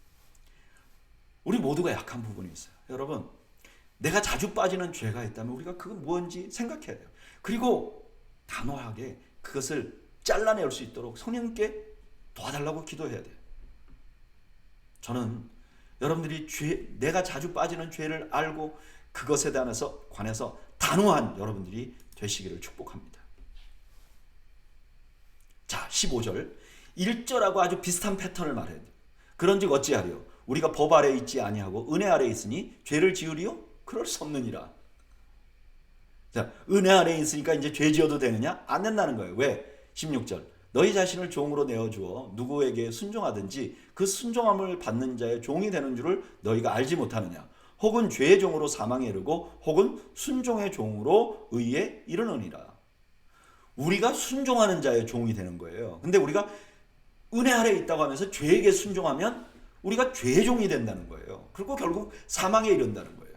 우리 모두가 약한 부분이 있어요. 여러분, 내가 자주 빠지는 죄가 있다면 우리가 그건 뭔지 생각해야 돼요. 그리고 단호하게 그것을 잘라낼 수 있도록 성령님께 도와달라고 기도해야 돼요. 저는 여러분들이 내가 자주 빠지는 죄를 알고 그것에 관해서 단호한 여러분들이 되시기를 축복합니다. 자, 15절. 1절하고 아주 비슷한 패턴을 말해야 돼요. 그런즉 어찌하리요? 우리가 법 아래에 있지 아니하고 은혜 아래에 있으니 죄를 지으리요? 그럴 수 없느니라. 자, 은혜 아래에 있으니까 이제 죄 지어도 되느냐? 안 된다는 거예요. 왜? 16절. 너희 자신을 종으로 내어주어 누구에게 순종하든지 그 순종함을 받는 자의 종이 되는 줄을 너희가 알지 못하느냐? 혹은 죄의 종으로 사망에 이르고 혹은 순종의 종으로 의에 이르느니라. 우리가 순종하는 자의 종이 되는 거예요. 근데 우리가 은혜 아래에 있다고 하면서 죄에게 순종하면 우리가 죄의 종이 된다는 거예요. 그리고 결국 사망에 이른다는 거예요.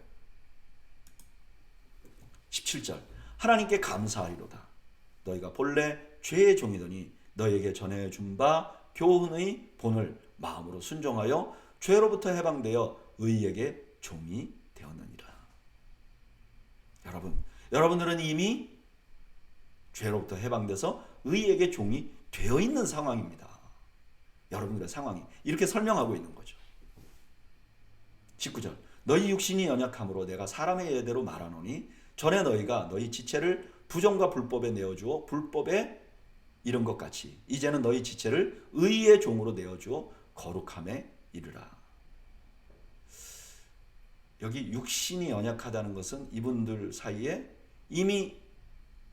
17절. 하나님께 감사하리로다. 너희가 본래 죄의 종이더니 너희에게 전해준 바 교훈의 본을 마음으로 순종하여 죄로부터 해방되어 의에게 종이 되었느니라. 여러분들은 이미 죄로부터 해방돼서 의에게 종이 되어 있는 상황입니다. 여러분들의 상황이 이렇게 설명하고 있는 거죠. 19절. 너희 육신이 연약함으로 내가 사람의 예대로 말하노니 전에 너희가 너희 지체를 부정과 불법에 내어주어 불법에 이른 것 같이 이제는 너희 지체를 의의 종으로 내어주어 거룩함에 이르라. 여기 육신이 연약하다는 것은 이분들 사이에 이미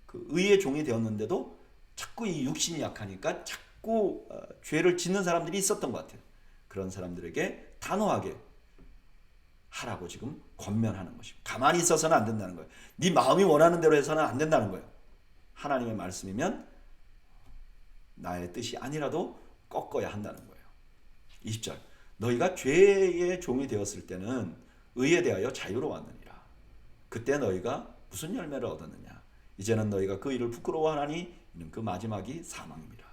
그 의의 종이 되었는데도 자꾸 이 육신이 약하니까 자꾸 죄를 짓는 사람들이 있었던 것 같아요. 그런 사람들에게 단호하게 하라고 지금 권면하는 것입니다. 가만히 있어서는 안 된다는 거예요. 네 마음이 원하는 대로 해서는 안 된다는 거예요. 하나님의 말씀이면 나의 뜻이 아니라도 꺾어야 한다는 거예요. 20절. 너희가 죄의 종이 되었을 때는 의에 대하여 자유로웠느니라. 그때 너희가 무슨 열매를 얻었느냐? 이제는 너희가 그 일을 부끄러워하나니 이는 그 마지막이 사망입니다.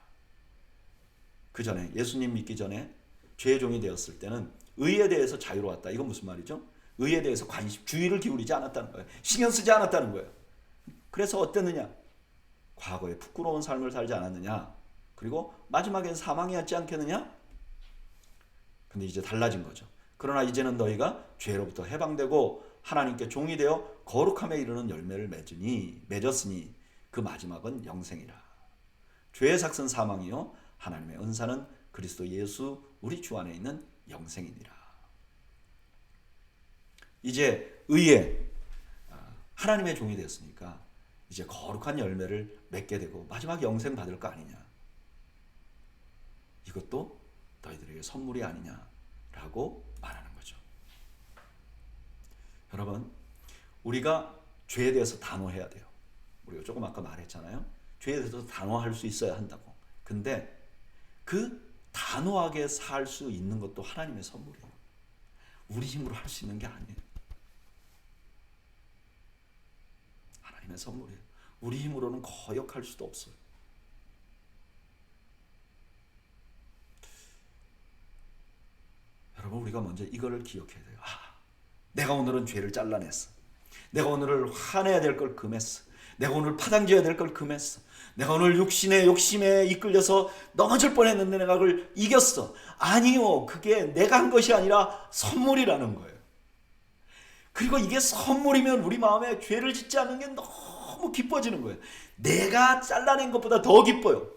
그 전에 예수님 믿기 전에 죄의 종이 되었을 때는 의에 대해서 자유로웠다. 이건 무슨 말이죠? 의에 대해서 주의를 기울이지 않았다는 거예요. 신경 쓰지 않았다는 거예요. 그래서 어땠느냐? 과거에 부끄러운 삶을 살지 않았느냐? 그리고 마지막엔 사망이었지 않겠느냐? 근데 이제 달라진 거죠. 그러나 이제는 너희가 죄로부터 해방되고 하나님께 종이 되어 거룩함에 이르는 열매를 맺었으니 그 마지막은 영생이라. 죄의 삭은 사망이요 하나님의 은사는 그리스도 예수 우리 주 안에 있는 영생이니라. 이제 의에 하나님의 종이 되었으니까 이제 거룩한 열매를 맺게 되고 마지막 영생 받을 거 아니냐. 이것도 너희들에게 선물이 아니냐라고 말하는 거죠. 여러분, 우리가 죄에 대해서 단호해야 돼요. 우리가 조금 아까 말했잖아요. 죄에 대해서 단호할 수 있어야 한다고. 근데 그 단호하게 살 수 있는 것도 하나님의 선물이에요. 우리 힘으로 할 수 있는 게 아니에요. 하나님의 선물이에요. 우리 힘으로는 거역할 수도 없어요. 여러분, 우리가 먼저 이거를 기억해야 돼요. 내가 오늘은 죄를 잘라냈어. 내가 오늘을 화내야 될 걸 금했어. 내가 오늘 파당져야 될 걸 금했어. 내가 오늘 육신의 욕심에 이끌려서 넘어질 뻔했는데 내가 그걸 이겼어. 아니요, 그게 내가 한 것이 아니라 선물이라는 거예요. 그리고 이게 선물이면 우리 마음에 죄를 짓지 않는 게 너무 기뻐지는 거예요. 내가 잘라낸 것보다 더 기뻐요.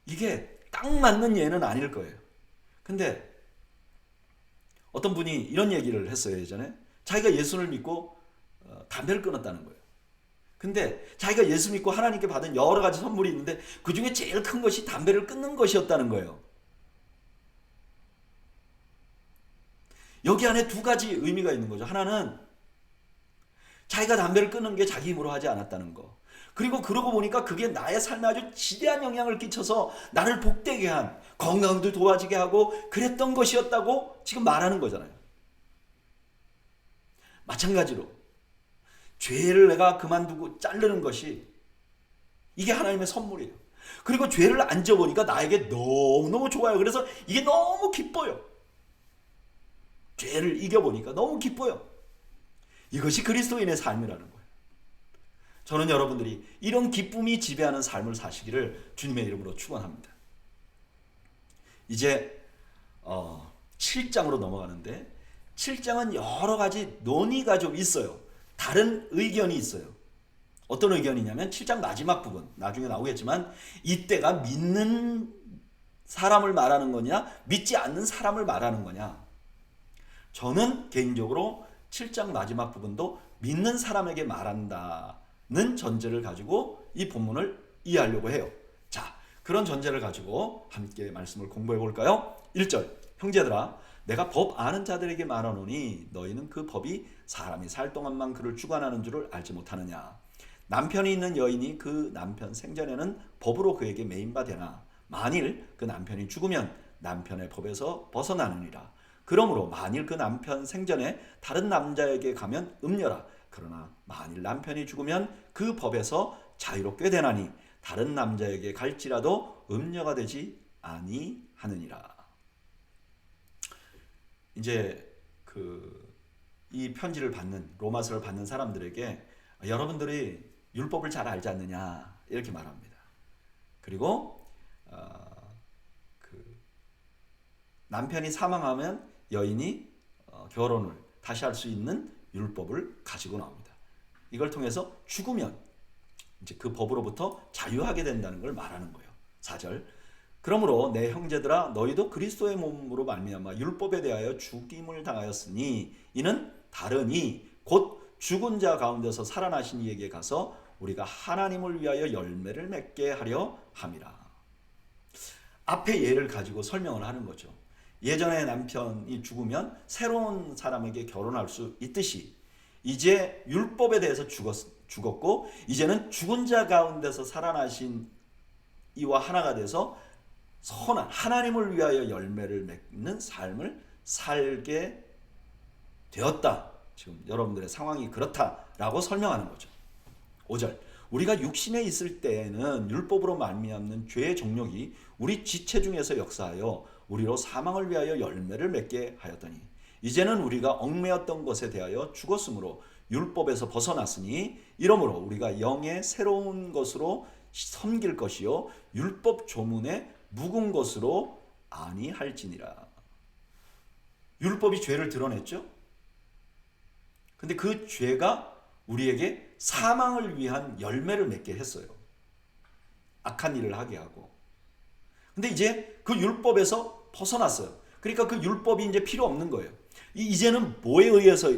이게 딱 맞는 예는 아닐 거예요. 근데 어떤 분이 이런 얘기를 했어요. 예전에 자기가 예수를 믿고 담배를 끊었다는 거예요. 근데 자기가 예수 믿고 하나님께 받은 여러 가지 선물이 있는데 그 중에 제일 큰 것이 담배를 끊는 것이었다는 거예요. 여기 안에 두 가지 의미가 있는 거죠. 하나는 자기가 담배를 끊는 게 자기 힘으로 하지 않았다는 거. 그리고 그러고 보니까 그게 나의 삶에 아주 지대한 영향을 끼쳐서 나를 복되게 한, 건강도 도와지게 하고 그랬던 것이었다고 지금 말하는 거잖아요. 마찬가지로 죄를 내가 그만두고 자르는 것이 이게 하나님의 선물이에요. 그리고 죄를 안 져보니까 나에게 너무너무 좋아요. 그래서 이게 너무 기뻐요. 죄를 이겨보니까 너무 기뻐요. 이것이 그리스도인의 삶이라는 거예요. 저는 여러분들이 이런 기쁨이 지배하는 삶을 사시기를 주님의 이름으로 축원합니다. 이제 7장으로 넘어가는데 7장은 여러 가지 논의가 좀 있어요. 다른 의견이 있어요. 어떤 의견이냐면 7장 마지막 부분, 나중에 나오겠지만 이때가 믿는 사람을 말하는 거냐 믿지 않는 사람을 말하는 거냐. 저는 개인적으로 7장 마지막 부분도 믿는 사람에게 말한다는 전제를 가지고 이 본문을 이해하려고 해요. 자, 그런 전제를 가지고 함께 말씀을 공부해 볼까요? 1절, 형제들아 내가 법 아는 자들에게 말하노니 너희는 그 법이 사람이 살 동안만 그를 주관하는 줄을 알지 못하느냐. 남편이 있는 여인이 그 남편 생전에는 법으로 그에게 매인바 되나 만일 그 남편이 죽으면 남편의 법에서 벗어나느니라. 그러므로 만일 그 남편 생전에 다른 남자에게 가면 음녀라. 그러나 만일 남편이 죽으면 그 법에서 자유롭게 되나니 다른 남자에게 갈지라도 음녀가 되지 아니하느니라. 이제 이 편지를 받는 로마서를 받는 사람들에게 여러분들이 율법을 잘 알지 않느냐 이렇게 말합니다. 그리고 남편이 사망하면 여인이 결혼을 다시 할 수 있는 율법을 가지고 나옵니다. 이걸 통해서 죽으면 이제 그 법으로부터 자유하게 된다는 걸 말하는 거예요. 4절, 그러므로 내 형제들아 너희도 그리스도의 몸으로 말미암아 율법에 대하여 죽임을 당하였으니 이는 다르니 곧 죽은 자 가운데서 살아나신 이에게 가서 우리가 하나님을 위하여 열매를 맺게 하려 함이라. 앞에 예를 가지고 설명을 하는 거죠. 예전에 남편이 죽으면 새로운 사람에게 결혼할 수 있듯이 이제 율법에 대해서 죽었고 이제는 죽은 자 가운데서 살아나신 이와 하나가 돼서 선한 하나님을 위하여 열매를 맺는 삶을 살게 되었다. 지금 여러분들의 상황이 그렇다라고 설명하는 거죠. 5절, 우리가 육신에 있을 때에는 율법으로 말미암는 죄의 정욕이 우리 지체 중에서 역사하여 우리로 사망을 위하여 열매를 맺게 하였더니 이제는 우리가 얽매였던 것에 대하여 죽었으므로 율법에서 벗어났으니 이러므로 우리가 영의 새로운 것으로 섬길 것이요 율법 조문에 묵은 것으로 아니할지니라. 율법이 죄를 드러냈죠. 근데 그 죄가 우리에게 사망을 위한 열매를 맺게 했어요. 악한 일을 하게 하고. 근데 이제 그 율법에서 벗어났어요. 그러니까 그 율법이 이제 필요 없는 거예요. 이제는 뭐에 의해서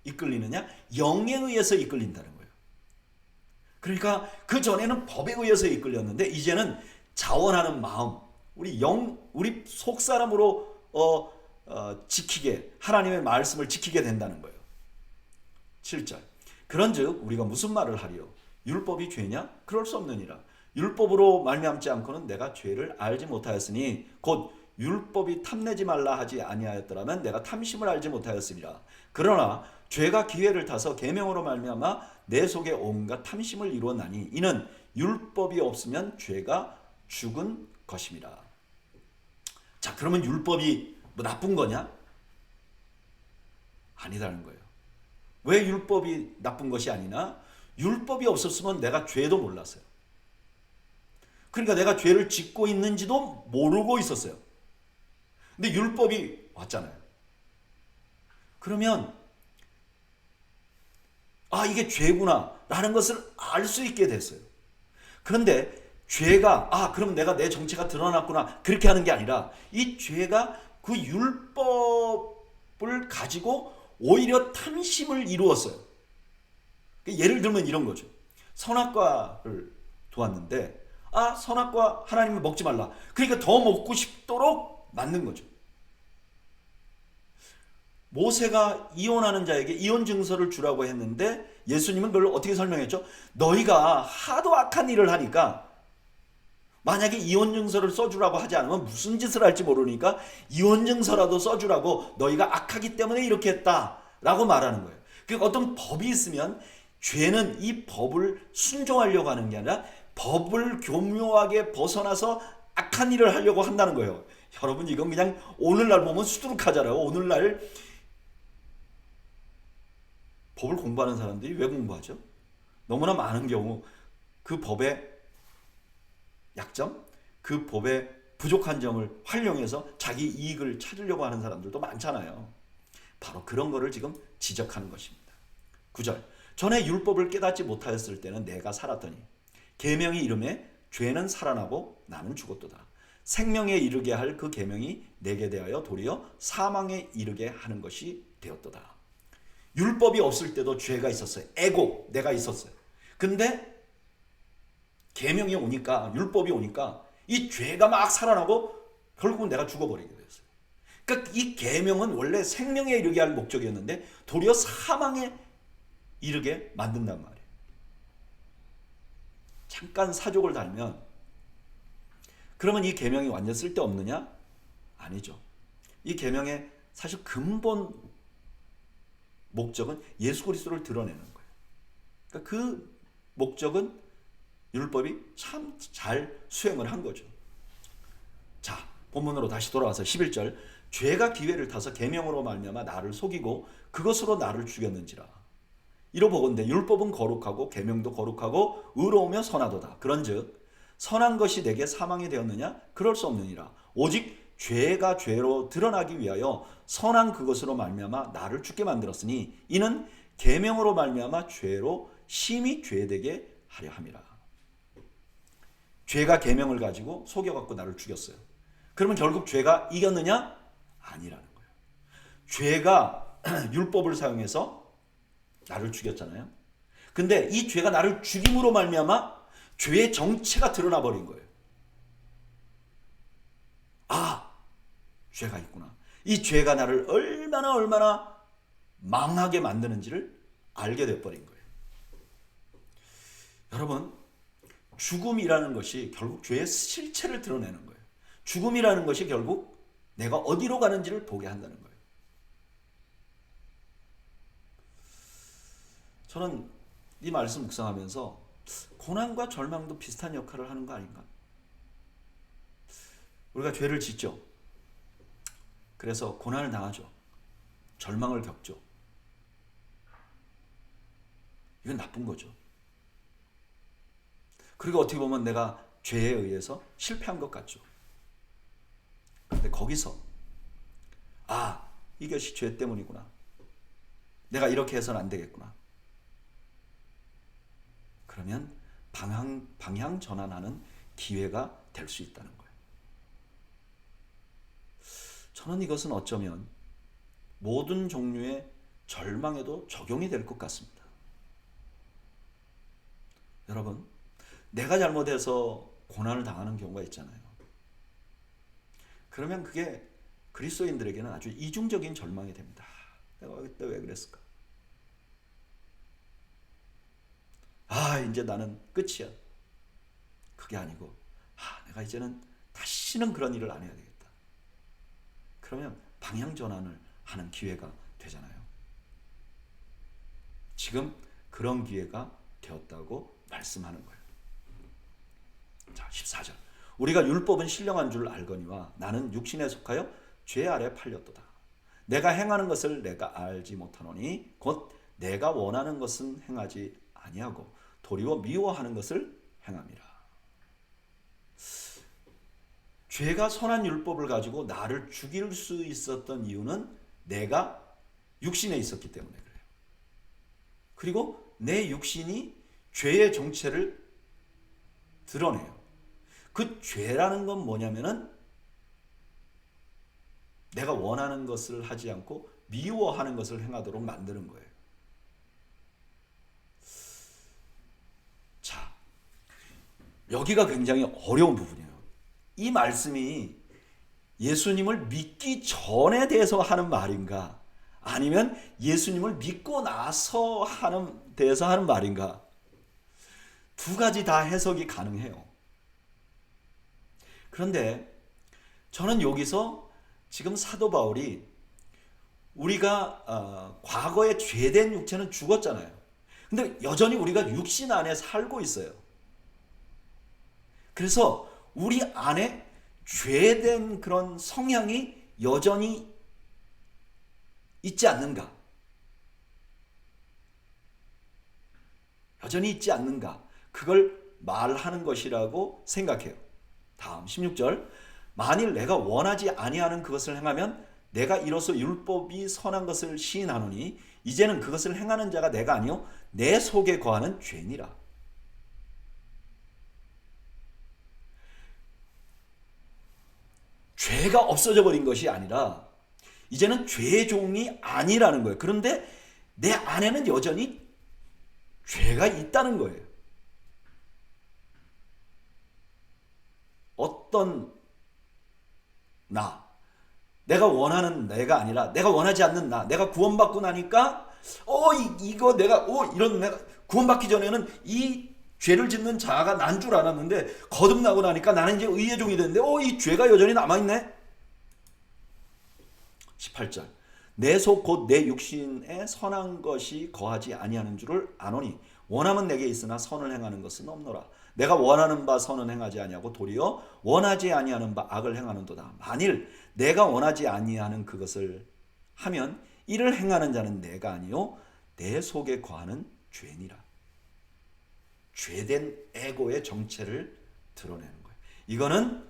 이끌리느냐? 영에 의해서 이끌린다는 거예요. 그러니까 그 전에는 법에 의해서 이끌렸는데 이제는 자원하는 마음, 우리 속 사람으로 지키게 하나님의 말씀을 지키게 된다는 거예요. 7절, 그런즉 우리가 무슨 말을 하리요? 율법이 죄냐? 그럴 수 없느니라. 율법으로 말미암지 않고는 내가 죄를 알지 못하였으니 곧 율법이 탐내지 말라 하지 아니하였더라면 내가 탐심을 알지 못하였으리라. 그러나 죄가 기회를 타서 계명으로 말미암아 내 속에 온갖 탐심을 이루었나니 이는 율법이 없으면 죄가 죽은 것입니다. 자, 그러면 율법이 뭐 나쁜 거냐? 아니다는 거예요. 왜 율법이 나쁜 것이 아니나? 율법이 없었으면 내가 죄도 몰랐어요. 그러니까 내가 죄를 짓고 있는지도 모르고 있었어요. 근데 율법이 왔잖아요. 그러면 이게 죄구나 라는 것을 알 수 있게 됐어요. 그런데 죄가 그럼 내가 내 정체가 드러났구나 그렇게 하는 게 아니라 이 죄가 그 율법을 가지고 오히려 탐심을 이루었어요. 예를 들면 이런 거죠. 선악과를 두었는데 선악과 하나님이 먹지 말라. 그러니까 더 먹고 싶도록 만든 거죠. 모세가 이혼하는 자에게 이혼 증서를 주라고 했는데 예수님은 그걸 어떻게 설명했죠? 너희가 하도 악한 일을 하니까 만약에 이혼 증서를 써주라고 하지 않으면 무슨 짓을 할지 모르니까 이혼 증서라도 써주라고 너희가 악하기 때문에 이렇게 했다라고 말하는 거예요. 그러니까 어떤 법이 있으면 죄는 이 법을 순종하려고 하는 게 아니라 법을 교묘하게 벗어나서 악한 일을 하려고 한다는 거예요. 여러분 이건 그냥 오늘날 보면 수두룩하잖아요. 오늘날 법을 공부하는 사람들이 왜 공부하죠? 너무나 많은 경우 그 법의 약점, 그 법의 부족한 점을 활용해서 자기 이익을 찾으려고 하는 사람들도 많잖아요. 바로 그런 거를 지금 지적하는 것입니다. 9절, 전에 율법을 깨닫지 못하였을 때는 내가 살았더니 계명이 이름에 죄는 살아나고 나는 죽었도다. 생명에 이르게 할 그 계명이 내게 대하여 도리어 사망에 이르게 하는 것이 되었도다. 율법이 없을 때도 죄가 있었어요. 에고, 내가 있었어요. 근데 계명이 오니까, 율법이 오니까 이 죄가 막 살아나고 결국은 내가 죽어버리게 됐어요. 그러니까 이 계명은 원래 생명에 이르게 할 목적이었는데 도리어 사망에 이르게 만든단 말이에요. 잠깐 사족을 달면 그러면 이 계명이 완전 쓸데없느냐? 아니죠. 이 계명의 사실 근본 목적은 예수 그리스도를 드러내는 거예요. 그러니까 그 목적은 율법이 참 잘 수행을 한 거죠. 자, 본문으로 다시 돌아와서 11절. 죄가 기회를 타서 계명으로 말미암아 나를 속이고 그것으로 나를 죽였는지라. 이로보건대 율법은 거룩하고 계명도 거룩하고 의로우며 선하도다. 그런즉 선한 것이 내게 사망이 되었느냐? 그럴 수 없느니라. 오직 죄가 죄로 드러나기 위하여 선한 그것으로 말미암아 나를 죽게 만들었으니 이는 계명으로 말미암아 죄로 심히 죄되게 하려 함이라. 죄가 계명을 가지고 속여갖고 나를 죽였어요. 그러면 결국 죄가 이겼느냐? 아니라는 거예요. 죄가 율법을 사용해서 나를 죽였잖아요. 근데 이 죄가 나를 죽임으로 말미암아 죄의 정체가 드러나 버린 거예요. 아, 죄가 있구나. 이 죄가 나를 얼마나 망하게 만드는지를 알게 돼버린 거예요. 여러분, 죽음이라는 것이 결국 죄의 실체를 드러내는 거예요. 죽음이라는 것이 결국 내가 어디로 가는지를 보게 한다는 거예요. 저는 이 말씀 묵상하면서 고난과 절망도 비슷한 역할을 하는 거 아닌가? 우리가 죄를 짓죠. 그래서 고난을 당하죠. 절망을 겪죠. 이건 나쁜 거죠. 그리고 어떻게 보면 내가 죄에 의해서 실패한 것 같죠. 근데 거기서 이것이 죄 때문이구나. 내가 이렇게 해서는 안 되겠구나. 그러면 방향 전환하는 기회가 될 수 있다는 거예요. 저는 이것은 어쩌면 모든 종류의 절망에도 적용이 될 것 같습니다. 여러분, 내가 잘못해서 고난을 당하는 경우가 있잖아요. 그러면 그게 그리스도인들에게는 아주 이중적인 절망이 됩니다. 내가 그때 왜 그랬을까? 이제 나는 끝이야. 그게 아니고 내가 이제는 다시는 그런 일을 안 해야 되겠다. 그러면 방향 전환을 하는 기회가 되잖아요. 지금 그런 기회가 되었다고 말씀하는 거예요. 자, 14절. 우리가 율법은 신령한 줄 알거니와 나는 육신에 속하여 죄 아래 팔렸도다. 내가 행하는 것을 내가 알지 못하노니 곧 내가 원하는 것은 행하지 아니하고 도리어 미워하는 것을 행함이라. 죄가 선한 율법을 가지고 나를 죽일 수 있었던 이유는 내가 육신에 있었기 때문에 그래요. 그리고 내 육신이 죄의 정체를 드러내요. 그 죄라는 건 뭐냐면은 내가 원하는 것을 하지 않고 미워하는 것을 행하도록 만드는 거예요. 자, 여기가 굉장히 어려운 부분이에요. 이 말씀이 예수님을 믿기 전에 대해서 하는 말인가? 아니면 예수님을 믿고 나서 대해서 하는 말인가? 두 가지 다 해석이 가능해요. 그런데 저는 여기서 지금 사도 바울이 우리가 과거에 죄된 육체는 죽었잖아요. 근데 여전히 우리가 육신 안에 살고 있어요. 그래서 우리 안에 죄된 그런 성향이 여전히 있지 않는가? 여전히 있지 않는가? 그걸 말하는 것이라고 생각해요. 다음 16절. 만일 내가 원하지 아니하는 그것을 행하면 내가 이로써 율법이 선한 것을 시인하노니 이제는 그것을 행하는 자가 내가 아니요 내 속에 거하는 죄니라. 죄가 없어져 버린 것이 아니라 이제는 죄의 종이 아니라는 거예요. 그런데 내 안에는 여전히 죄가 있다는 거예요. 어떤 내가 원하는 내가 아니라 내가 원하지 않는 내가 구원받고 나니까 이거 내가 이런 내가 구원받기 전에는 이 죄를 짓는 자아가 난 줄 알았는데 거듭나고 나니까 나는 이제 의의 종이 됐는데 이 죄가 여전히 남아있네. 18절 내 속 곧 내 육신에 선한 것이 거하지 아니하는 줄을 아노니 원함은 내게 있으나 선을 행하는 것은 없노라. 내가 원하는 바 선은 행하지 아니하고 도리어 원하지 아니하는 바 악을 행하는도다. 만일 내가 원하지 아니하는 그것을 하면 이를 행하는 자는 내가 아니요 내 속에 거하는 죄니라. 죄된 에고의 정체를 드러내는 거예요. 이거는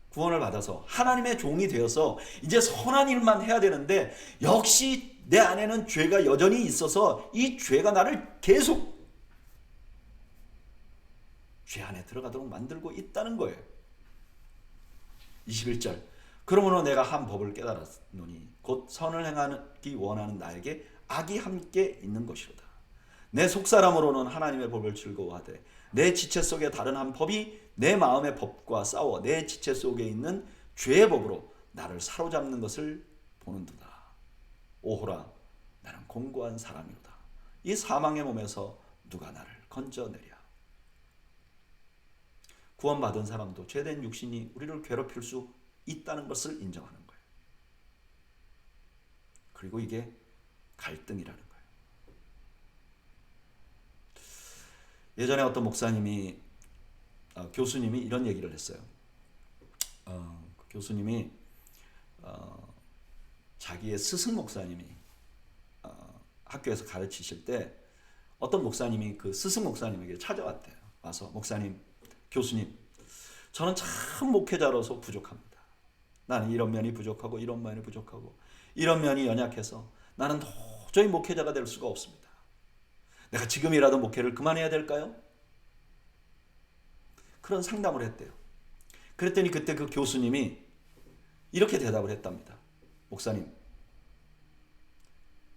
구원을 받아서 하나님의 종이 되어서 이제 선한 일만 해야 되는데 역시 내 안에는 죄가 여전히 있어서 이 죄가 나를 계속 죄 안에 들어가도록 만들고 있다는 거예요. 21절 그러므로 내가 한 법을 깨달았노니 곧 선을 행하기 원하는 나에게 악이 함께 있는 것이로다. 내 속사람으로는 하나님의 법을 즐거워하되 내 지체 속에 다른 한 법이 내 마음의 법과 싸워 내 지체 속에 있는 죄의 법으로 나를 사로잡는 것을 보는도다. 오호라 나는 공고한 사람이로다. 이 사망의 몸에서 누가 나를 건져내랴. 구원받은 사람도 죄된 육신이 우리를 괴롭힐 수 있다는 것을 인정하는 거예요. 그리고 이게 갈등이라는 거예요. 예전에 어떤 목사님이 교수님이 이런 얘기를 했어요. 교수님이 자기의 스승 목사님이 학교에서 가르치실 때 어떤 목사님이 그 스승 목사님에게 찾아왔대요. 와서 목사님, 교수님, 저는 참 목회자로서 부족합니다. 나는 이런 면이 부족하고 이런 면이 부족하고 이런 면이 연약해서 나는 도저히 목회자가 될 수가 없습니다. 내가 지금이라도 목회를 그만해야 될까요? 그런 상담을 했대요. 그랬더니 그때 그 교수님이 이렇게 대답을 했답니다. 목사님,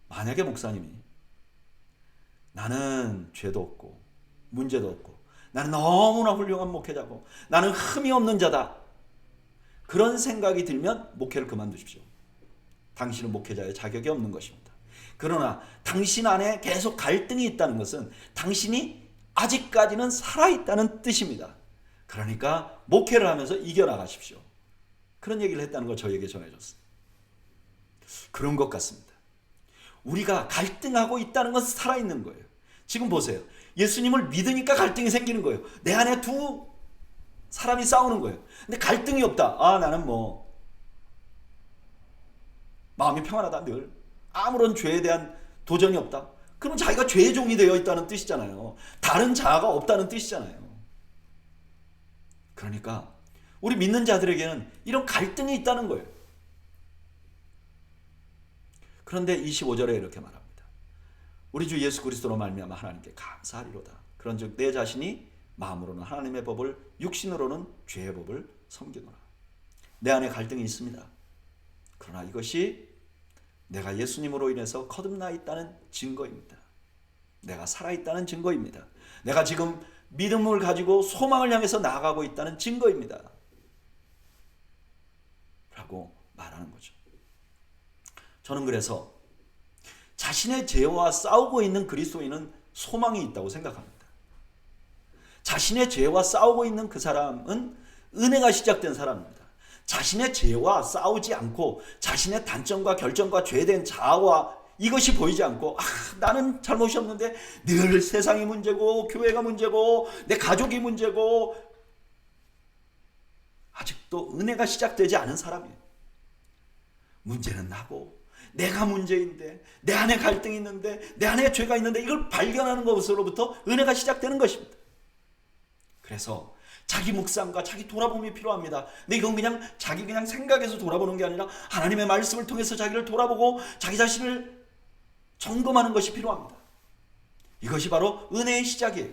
만약에 목사님이 나는 죄도 없고 문제도 없고 나는 너무나 훌륭한 목회자고 나는 흠이 없는 자다, 그런 생각이 들면 목회를 그만두십시오. 당신은 목회자의 자격이 없는 것입니다. 그러나 당신 안에 계속 갈등이 있다는 것은 당신이 아직까지는 살아있다는 뜻입니다. 그러니까 목회를 하면서 이겨나가십시오. 그런 얘기를 했다는 걸 저에게 전해줬어요. 그런 것 같습니다. 우리가 갈등하고 있다는 것은 살아있는 거예요. 지금 보세요. 예수님을 믿으니까 갈등이 생기는 거예요. 내 안에 두 사람이 싸우는 거예요. 근데 갈등이 없다. 나는 마음이 평안하다. 늘 아무런 죄에 대한 도전이 없다. 그럼 자기가 죄의 종이 되어 있다는 뜻이잖아요. 다른 자아가 없다는 뜻이잖아요. 그러니까 우리 믿는 자들에게는 이런 갈등이 있다는 거예요. 그런데 25절에 이렇게 말합니다. 우리 주 예수 그리스도로 말미암아 하나님께 감사하리로다. 그런즉 내 자신이 마음으로는 하나님의 법을, 육신으로는 죄의 법을 섬기노라. 내 안에 갈등이 있습니다. 그러나 이것이 내가 예수님으로 인해서 거듭나 있다는 증거입니다. 내가 살아있다는 증거입니다. 내가 지금 믿음을 가지고 소망을 향해서 나아가고 있다는 증거입니다. 라고 말하는 거죠. 저는 그래서 자신의 죄와 싸우고 있는 그리스도인은 소망이 있다고 생각합니다. 자신의 죄와 싸우고 있는 그 사람은 은혜가 시작된 사람입니다. 자신의 죄와 싸우지 않고 자신의 단점과 결점과 죄된 자아와 이것이 보이지 않고 나는 잘못이 없는데 늘 세상이 문제고 교회가 문제고 내 가족이 문제고 아직도 은혜가 시작되지 않은 사람이에요. 문제는 나고 내가 문제인데 내 안에 갈등이 있는데 내 안에 죄가 있는데 이걸 발견하는 것으로부터 은혜가 시작되는 것입니다. 그래서 자기 묵상과 자기 돌아봄이 필요합니다. 근데 이건 그냥 자기 그냥 생각에서 돌아보는 게 아니라 하나님의 말씀을 통해서 자기를 돌아보고 자기 자신을 점검하는 것이 필요합니다. 이것이 바로 은혜의 시작이에요.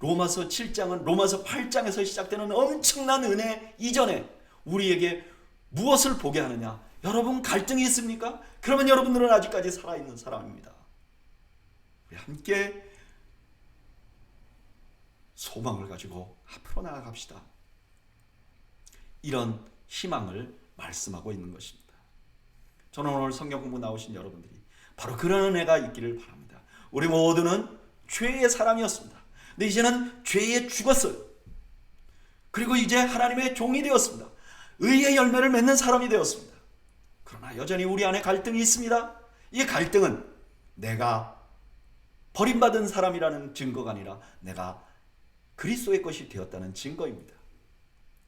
로마서 7장은 로마서 8장에서 시작되는 엄청난 은혜 이전에 우리에게 무엇을 보게 하느냐? 여러분 갈등이 있습니까? 그러면 여러분들은 아직까지 살아있는 사람입니다. 우리 함께 소망을 가지고 앞으로 나아갑시다. 이런 희망을 말씀하고 있는 것입니다. 저는 오늘 성경 공부 나오신 여러분들이 바로 그런 은혜가 있기를 바랍니다. 우리 모두는 죄의 사람이었습니다. 근데 이제는 죄에 죽었어요. 그리고 이제 하나님의 종이 되었습니다. 의의 열매를 맺는 사람이 되었습니다. 그러나 여전히 우리 안에 갈등이 있습니다. 이 갈등은 내가 버림받은 사람이라는 증거가 아니라 내가 그리스도의 것이 되었다는 증거입니다.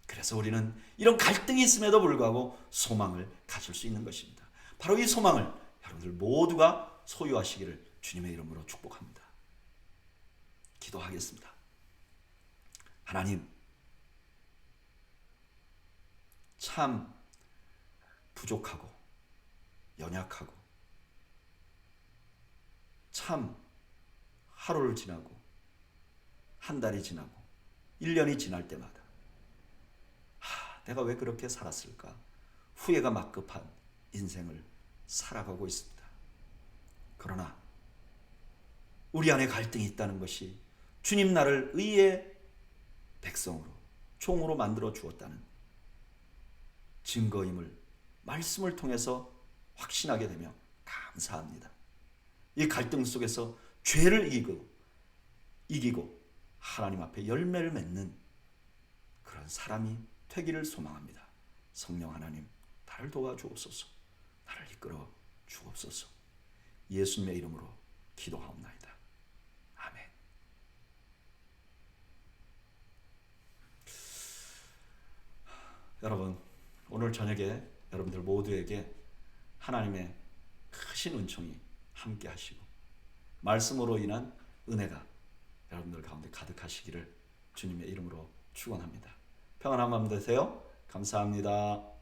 그래서 우리는 이런 갈등이 있음에도 불구하고 소망을 가질 수 있는 것입니다. 바로 이 소망을 여러분들 모두가 소유하시기를 주님의 이름으로 축복합니다. 기도하겠습니다. 하나님, 참 부족하고 연약하고 참 하루를 지나고 한 달이 지나고 1년이 지날 때마다 내가 왜 그렇게 살았을까? 후회가 막급한 인생을 살아가고 있습니다. 그러나 우리 안에 갈등이 있다는 것이 주님 나를 의의 백성으로 종으로 만들어 주었다는 증거임을 말씀을 통해서 확신하게 되며 감사합니다. 이 갈등 속에서 죄를 이기고 하나님 앞에 열매를 맺는 그런 사람이 되기를 소망합니다. 성령 하나님, 나를 도와주옵소서. 나를 이끌어 주옵소서. 예수님의 이름으로 기도하옵나이다. 아멘. 여러분, 오늘 저녁에 여러분들 모두에게 하나님의 크신 은총이 함께 하시고 말씀으로 인한 은혜가 여러분들 가운데 가득하시기를 주님의 이름으로 축원합니다. 평안한 밤 되세요. 감사합니다.